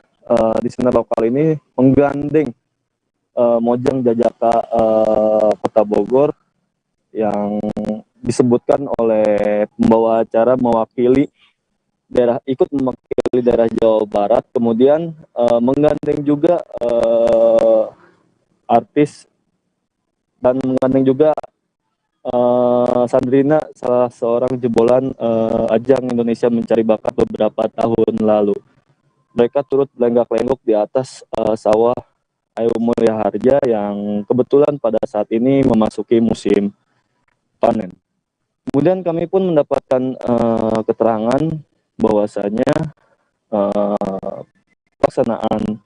desainer lokal ini menggandeng Mojang Jajaka Kota Bogor yang disebutkan oleh pembawa acara mewakili daerah Jawa Barat, kemudian menggandeng juga artis dan menggandeng juga Sandrina, salah seorang jebolan ajang Indonesia Mencari Bakat beberapa tahun lalu. Mereka turut lenggak-lenggok di atas sawah AEWO Mulia Harja yang kebetulan pada saat ini memasuki musim panen. Kemudian kami pun mendapatkan keterangan bahwasanya pelaksanaan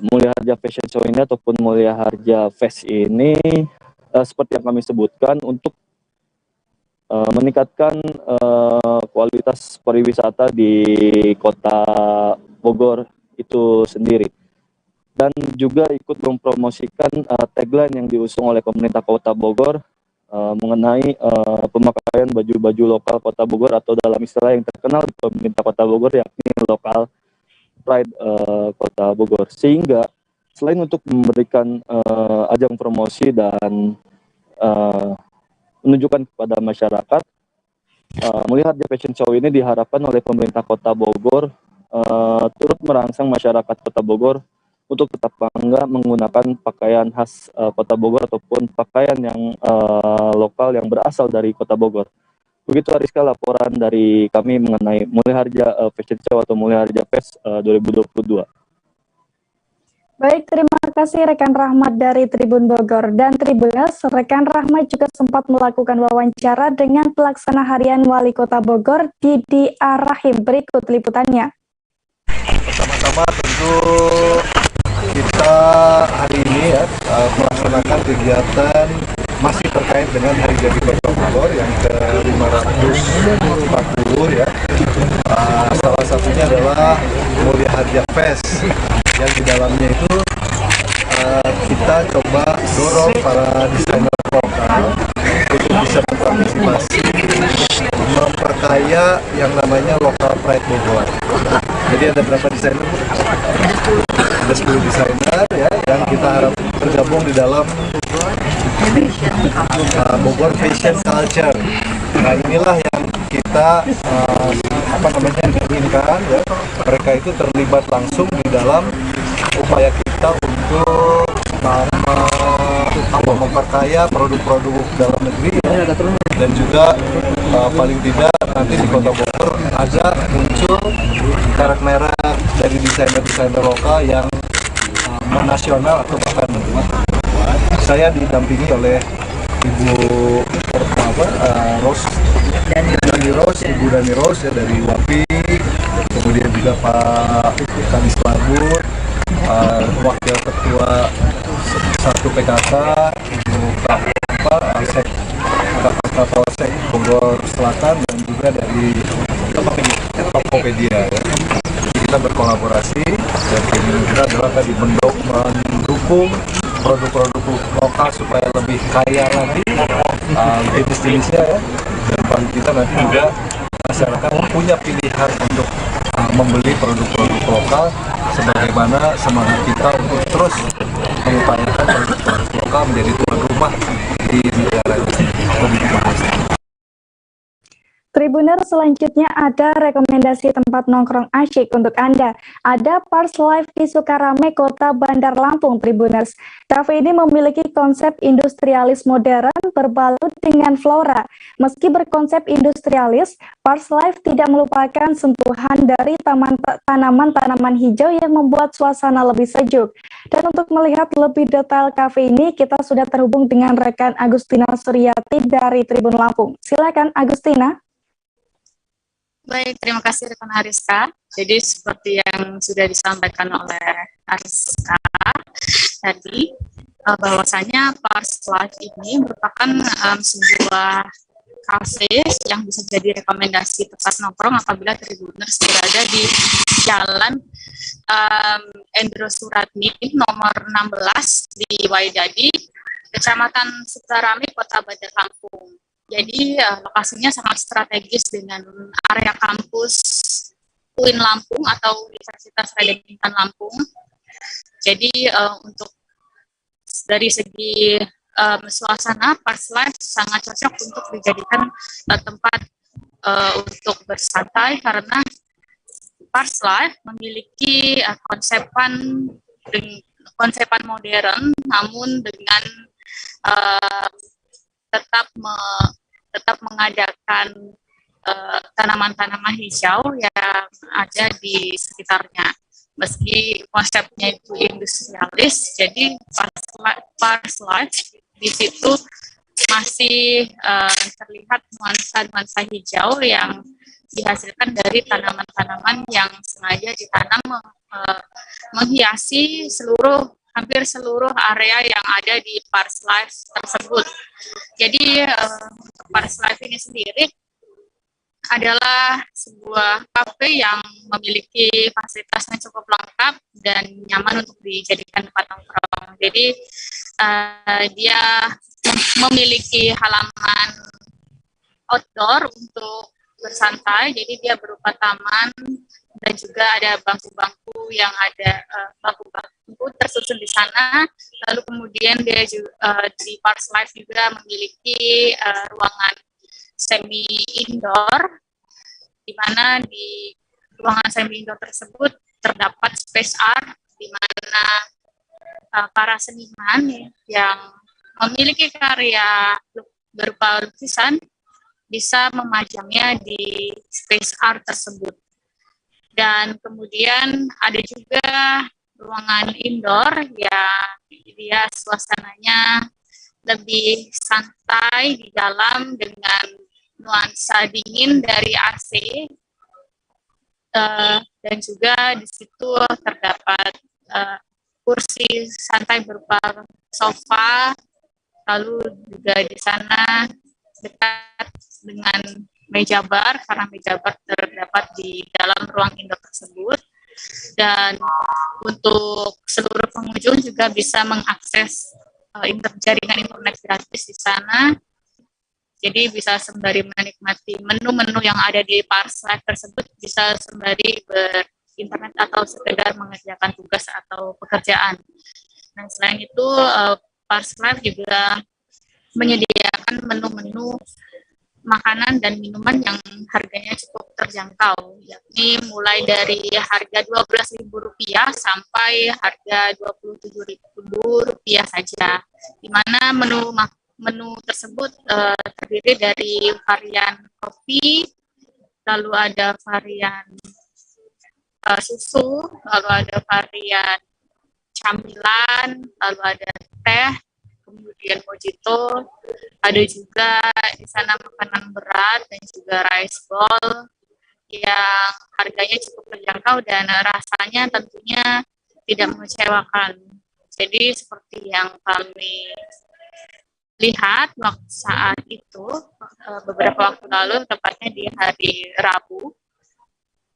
Mulia Harja Fashion Show ini ataupun Mulia Harja Fest ini seperti yang kami sebutkan untuk meningkatkan kualitas pariwisata di Kota Bogor itu sendiri, dan juga ikut mempromosikan tagline yang diusung oleh pemerintah Kota Bogor mengenai pemakaian baju-baju lokal Kota Bogor, atau dalam istilah yang terkenal di pemerintah Kota Bogor yakni lokal pride Kota Bogor. Sehingga selain untuk memberikan ajang promosi dan menunjukkan kepada masyarakat, Mulia Harja Fashion Show ini diharapkan oleh pemerintah Kota Bogor turut merangsang masyarakat Kota Bogor untuk tetap bangga menggunakan pakaian khas Kota Bogor ataupun pakaian yang lokal yang berasal dari Kota Bogor. Begitu Ariska laporan dari kami mengenai Mulia Harja Fashion Show atau Mulia Harja Fest 2022. Baik, terima kasih rekan Rahmat dari Tribun Bogor. Dan Tribuners, rekan Rahmat juga sempat melakukan wawancara dengan pelaksana harian Wali Kota Bogor, Didi Ar-Rahim. Berikut liputannya. Pertama-tama tentu kita hari ini ya melaksanakan kegiatan masih terkait dengan Hari Jadi Kota Bogor yang ke-540 ya. Salah satunya adalah Mulia Harja Fest yang di dalamnya itu kita coba dorong para desainer lokal untuk bisa berpartisipasi memperkaya yang namanya lokal pride Bogor. Jadi ada berapa desainer? Ada 10 desainer ya yang kita harap tergabung di dalam Bogor Fashion Culture. Nah inilah yang kita inginkan ya, mereka itu terlibat langsung di dalam upaya kita untuk memperkaya produk-produk dalam negeri ya. Dan juga paling tidak nanti di Kota Bogor ada muncul merek-merek dari desainer-desainer lokal yang nasional atau bahkan saya didampingi oleh Ibu Ibu Dani Rose ya, dari WAPI, kemudian juga Pak Kanis Labur, Wakil Ketua 1 PKK, Ibu Kapolsek Bogor Selatan, dan juga dari Tokopedia ya. Jadi kita berkolaborasi dan keinginan kita adalah tadi mendukung produk-produk lokal supaya lebih kaya lagi jenis-jenisnya ya, dan paling kita nanti juga masyarakat punya pilihan untuk membeli produk-produk lokal sebagaimana semangat kita untuk terus mengupayakan produk-produk lokal menjadi tuan rumah di negara ini. Tribuner, selanjutnya ada rekomendasi tempat nongkrong asyik untuk Anda. Ada Pars Life di Sukarame, Kota Bandar Lampung, Tribuners. Cafe ini memiliki konsep industrialis modern berbalut dengan flora. Meski berkonsep industrialis, Pars Life tidak melupakan sentuhan dari tanaman-tanaman hijau yang membuat suasana lebih sejuk. Dan untuk melihat lebih detail kafe ini, kita sudah terhubung dengan rekan Agustina Suryati dari Tribun Lampung. Silakan Agustina. Baik, terima kasih rekan Ariska. Jadi seperti yang sudah disampaikan oleh Ariska tadi, bahwasanya Pars Life ini merupakan sebuah kafe yang bisa jadi rekomendasi tempat nongkrong apabila Tribuners berada di Jalan Endro Suratmi nomor 16 di Waidadi, Kecamatan Sukarame, Kota Bandar Lampung. Jadi lokasinya sangat strategis dengan area kampus UIN Lampung atau Universitas Raden Intan Lampung. Jadi untuk dari segi suasana, Pars Life sangat cocok untuk dijadikan tempat untuk bersantai karena Pars Life memiliki konsepan modern, namun dengan tetap mengadakan tanaman-tanaman hijau yang ada di sekitarnya. Meski konsepnya itu industrialis, jadi Pars Life di situ masih terlihat nuansa-nuansa hijau yang dihasilkan dari tanaman-tanaman yang sengaja ditanam menghiasi hampir seluruh area yang ada di Pars Life tersebut. Jadi Pars Life ini sendiri adalah sebuah kafe yang memiliki fasilitas yang cukup lengkap dan nyaman untuk dijadikan tempat nongkrong. Jadi dia memiliki halaman outdoor untuk bersantai, jadi dia berupa taman dan juga ada bangku-bangku yang ada bangku-bangku tersusun di sana. Lalu kemudian dia juga di Pars Life juga memiliki ruangan semi indoor, di mana di ruangan semi indoor tersebut terdapat space art, di mana para seniman yang memiliki karya berupa lukisan bisa memajangnya di space art tersebut. Dan kemudian ada juga ruangan indoor yang dia suasananya lebih santai di dalam dengan nuansa dingin dari AC, dan juga di situ terdapat kursi santai berupa sofa, lalu juga di sana dekat dengan meja bar, karena meja bar terdapat di dalam ruang indoor tersebut. Dan untuk seluruh pengunjung juga bisa mengakses jaringan internet gratis di sana. Jadi bisa sembari menikmati menu-menu yang ada di Pars Life tersebut, bisa sembari berinternet atau sekedar mengerjakan tugas atau pekerjaan. Dan selain itu, Pars Life juga menyediakan menu-menu makanan dan minuman yang harganya cukup terjangkau, yakni mulai dari harga Rp12.000 sampai harga Rp27.000 saja, di mana menu tersebut terdiri dari varian kopi, lalu ada varian susu, lalu ada varian camilan, lalu ada teh, kemudian mojito, ada juga di sana makanan berat dan juga rice bowl yang harganya cukup terjangkau dan rasanya tentunya tidak mengecewakan. Jadi seperti yang kami lihat saat itu beberapa waktu lalu, tepatnya di hari Rabu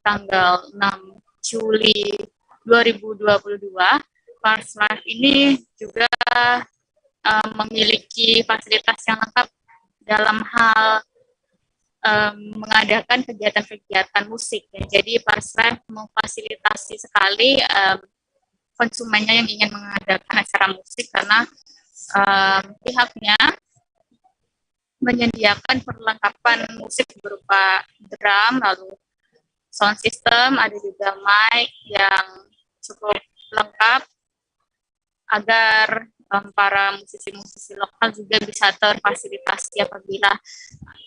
tanggal 6 Juli 2022, Pars Life ini juga memiliki fasilitas yang lengkap dalam hal mengadakan kegiatan-kegiatan musik. Jadi Pars Life memfasilitasi sekali konsumennya yang ingin mengadakan acara musik, karena pihaknya menyediakan perlengkapan musik berupa drum, lalu sound system, ada juga mic yang cukup lengkap agar para musisi-musisi lokal juga bisa terfasilitasi apabila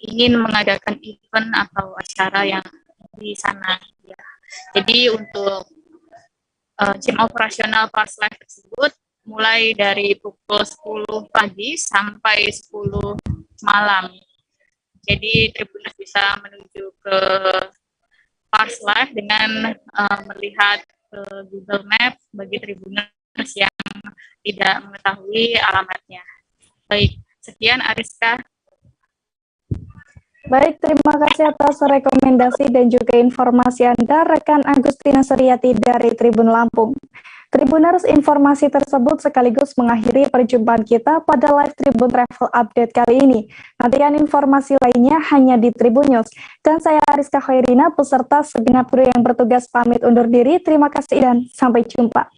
ingin mengadakan event atau acara yang di sana. Ya. Jadi untuk jam operasional Pars Live tersebut mulai dari pukul 10 pagi sampai 10 malam. Jadi Tribuners bisa menuju ke Pars Live dengan melihat Google Maps bagi Tribuners yang tidak mengetahui alamatnya. Baik, sekian Ariska. Baik, terima kasih atas rekomendasi dan juga informasi Anda, rekan Agustina Suryati dari Tribun Lampung. Tribuners, informasi tersebut sekaligus mengakhiri perjumpaan kita pada live Tribun Travel Update kali ini. Nantikan informasi lainnya hanya di Tribun News. Dan saya Ariska Khairina, peserta segenap kru yang bertugas pamit undur diri. Terima kasih dan sampai jumpa.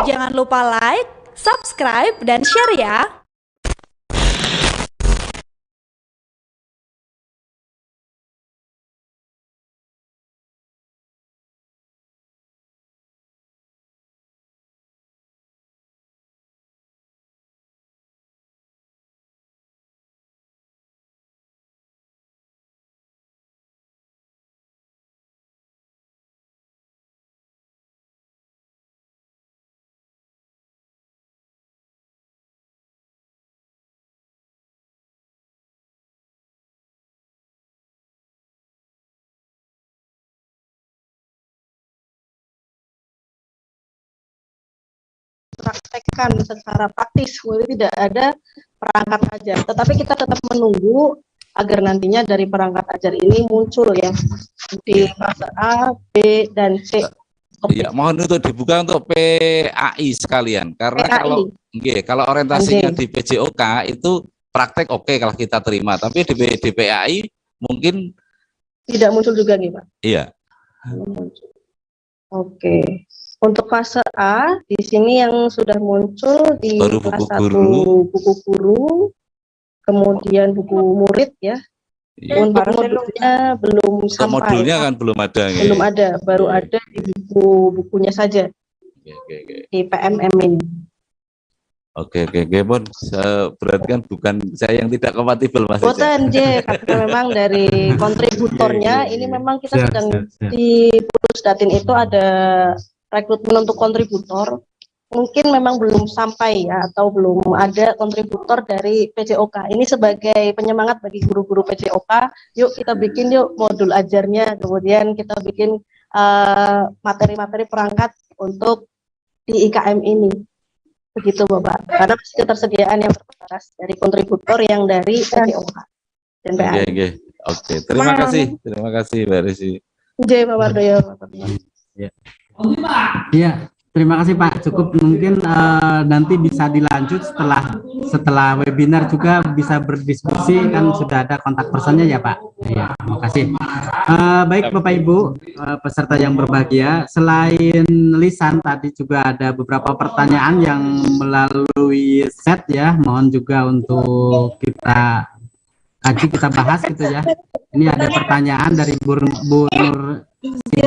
Jangan lupa like, subscribe, dan share ya! Praktekkan secara praktis, tidak ada perangkat ajar, tetapi kita tetap menunggu agar nantinya dari perangkat ajar ini muncul ya di fase A, B, dan C. Ya, mohon untuk dibuka untuk PAI sekalian, karena kalau orientasinya di PJOK itu praktek oke kalau kita terima, tapi di PAI mungkin tidak muncul juga nih Pak. Iya. Oke. Untuk fase A, di sini yang sudah muncul di kelas 1 buku guru, kemudian buku murid ya. Untuk modulnya belum sampai. Modulnya kan belum ada. Belum ada, baru ada di bukunya saja. Di PMM ini. Oke, Bon. Berarti kan bukan saya yang tidak kompatibel Mas. Bukan, karena memang dari kontributornya ini memang kita sedang di Pusdatin itu ada rekrutmen untuk kontributor, mungkin memang belum sampai ya, atau belum ada kontributor dari PJOK. Ini sebagai penyemangat bagi guru-guru PJOK, yuk kita bikin yuk modul ajarnya, kemudian kita bikin materi-materi perangkat untuk di IKM ini. Begitu Bapak, karena masih ketersediaan yang terbatas dari kontributor yang dari PJOK dan PAI. Oke, terima kasih Mbak Resi. Pak Wardoyo. Iya, terima kasih Pak. Cukup mungkin nanti bisa dilanjut setelah webinar juga bisa berdiskusi, kan sudah ada kontak personnya ya Pak. Iya, terima kasih. Baik Bapak Ibu peserta yang berbahagia, selain lisan tadi juga ada beberapa pertanyaan yang melalui chat ya. Mohon juga untuk kita kaji, kita bahas gitu ya. Ini ada pertanyaan dari Bu Nur Sindi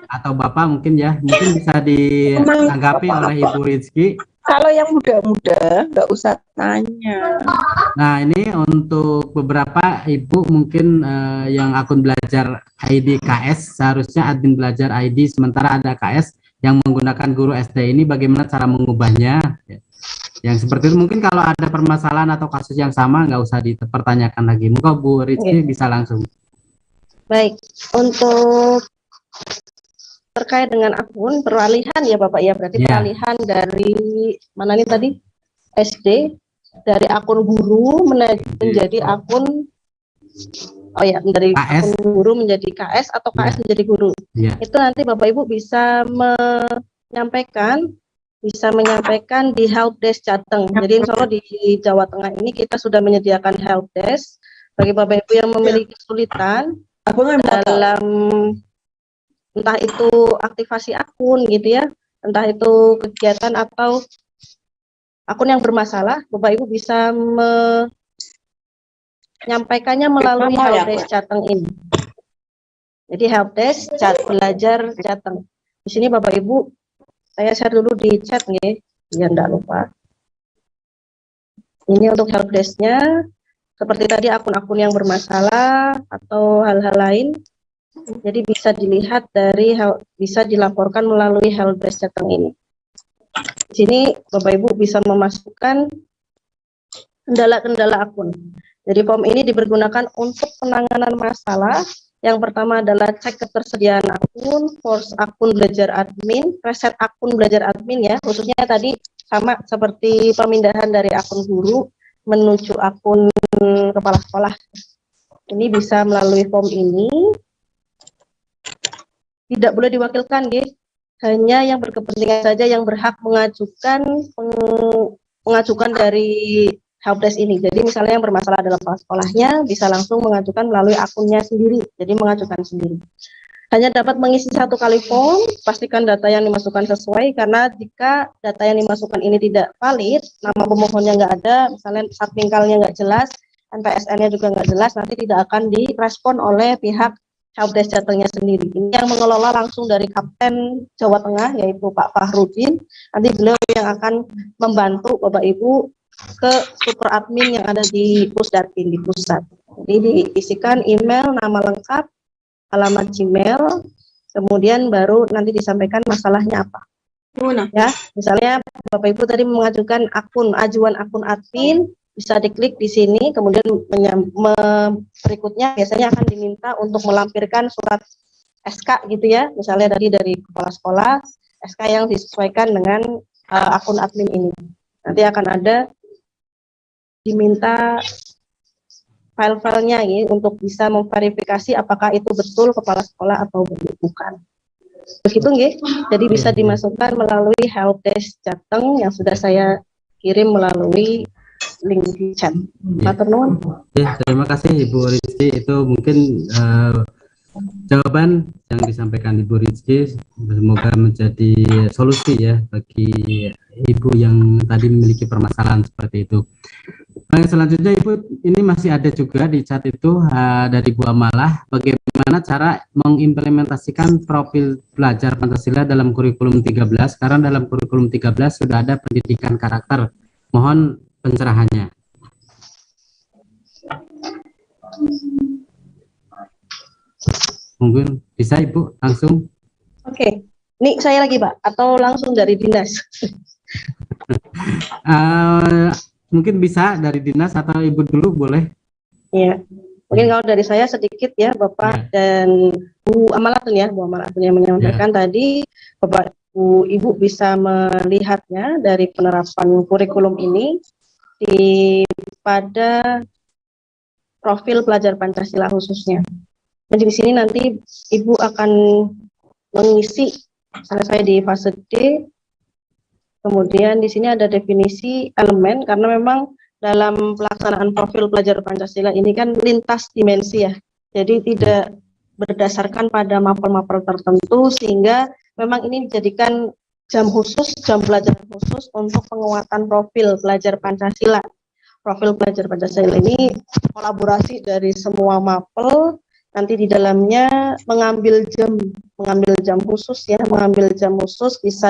atau Bapak mungkin ya, mungkin bisa ditanggapi oleh Ibu Rizky. Kalau yang muda-muda nggak usah tanya. Nah ini untuk beberapa Ibu mungkin yang akun belajar ID KS, seharusnya admin belajar ID sementara ada KS yang menggunakan guru SD, ini bagaimana cara mengubahnya? Yang seperti itu mungkin kalau ada permasalahan atau kasus yang sama nggak usah dipertanyakan lagi. Mungkin Bu Rizky bisa langsung. Baik, untuk terkait dengan akun peralihan ya Bapak ya, berarti peralihan dari mana nih tadi, SD, dari akun guru menjadi akun, dari akun guru menjadi KS atau KS menjadi guru. Itu nanti Bapak Ibu bisa menyampaikan di helpdesk Jateng. Jadi insya Allah di Jawa Tengah ini kita sudah menyediakan helpdesk bagi Bapak Ibu yang memiliki kesulitan dalam entah itu aktivasi akun gitu ya, entah itu kegiatan atau akun yang bermasalah, Bapak Ibu bisa menyampaikannya melalui helpdesk Jateng ini. Jadi helpdesk belajar Jateng. Di sini Bapak Ibu, saya share dulu di chat nih, biar enggak lupa. Ini untuk helpdesk-nya, seperti tadi akun-akun yang bermasalah atau hal-hal lain. Jadi bisa dilihat bisa dilaporkan melalui helpdesk Jateng ini. Di sini Bapak Ibu bisa memasukkan kendala-kendala akun. Jadi form ini dipergunakan untuk penanganan masalah. Yang pertama adalah cek ketersediaan akun, force akun belajar admin, reset akun belajar admin ya, khususnya tadi sama seperti pemindahan dari akun guru menuju akun kepala sekolah. Ini bisa melalui form ini. Tidak boleh diwakilkan, guys. Hanya yang berkepentingan saja yang berhak mengajukan dari helpdesk ini. Jadi misalnya yang bermasalah dalam kepala sekolahnya bisa langsung mengajukan melalui akunnya sendiri. Jadi mengajukan sendiri. Hanya dapat mengisi 1 kali form, pastikan data yang dimasukkan sesuai, karena jika data yang dimasukkan ini tidak valid, nama pemohonnya nggak ada, misalnya adminkalnya nggak jelas, NPSN-nya juga nggak jelas, nanti tidak akan direspon oleh pihak helpdesk Jatengnya sendiri. Ini yang mengelola langsung dari Kapten Jawa Tengah, yaitu Pak Fahrudin. Nanti beliau yang akan membantu Bapak Ibu ke super admin yang ada di Pusdatin, di pusat. Jadi diisikan email, nama lengkap, alamat Gmail, kemudian baru nanti disampaikan masalahnya apa. Ya, misalnya Bapak Ibu tadi mengajukan ajuan akun admin, bisa diklik di sini, kemudian berikutnya biasanya akan diminta untuk melampirkan surat SK gitu ya, misalnya dari kepala sekolah, SK yang disesuaikan dengan akun admin ini. Nanti akan ada diminta file-filenya ini untuk bisa memverifikasi apakah itu betul kepala sekolah atau bukan. Begitu nggih. Jadi bisa dimasukkan melalui helpdesk Jateng yang sudah saya kirim melalui link di chat. Matur nuwun. Ya, terima kasih Ibu Rizky. Itu mungkin jawaban yang disampaikan Ibu Rizky semoga menjadi solusi ya bagi Ibu yang tadi memiliki permasalahan seperti itu. Selanjutnya Ibu, ini masih ada juga di chat itu dari Bu Amalah, bagaimana cara mengimplementasikan profil belajar Pancasila dalam kurikulum 13, karena dalam kurikulum 13 sudah ada pendidikan karakter. Mohon pencerahannya. Mungkin bisa Ibu langsung. Oke, ini saya lagi Pak, atau langsung dari dinas? Mungkin bisa dari dinas atau Ibu dulu boleh. Iya, mungkin kalau dari saya sedikit ya Bapak dan Bu Amalatun ya, Bu Amalatun yang menyampaikan tadi, Bapak Ibu bisa melihatnya dari penerapan kurikulum ini pada profil pelajar Pancasila khususnya. Jadi di sini nanti Ibu akan mengisi, misalnya saya di fase D, kemudian di sini ada definisi elemen, karena memang dalam pelaksanaan profil pelajar Pancasila ini kan lintas dimensi ya, jadi tidak berdasarkan pada mapel-mapel tertentu, sehingga memang ini dijadikan jam khusus, jam pelajaran khusus untuk penguatan profil pelajar Pancasila. Profil pelajar Pancasila ini kolaborasi dari semua mapel, nanti di dalamnya mengambil jam khusus ya, mengambil jam khusus bisa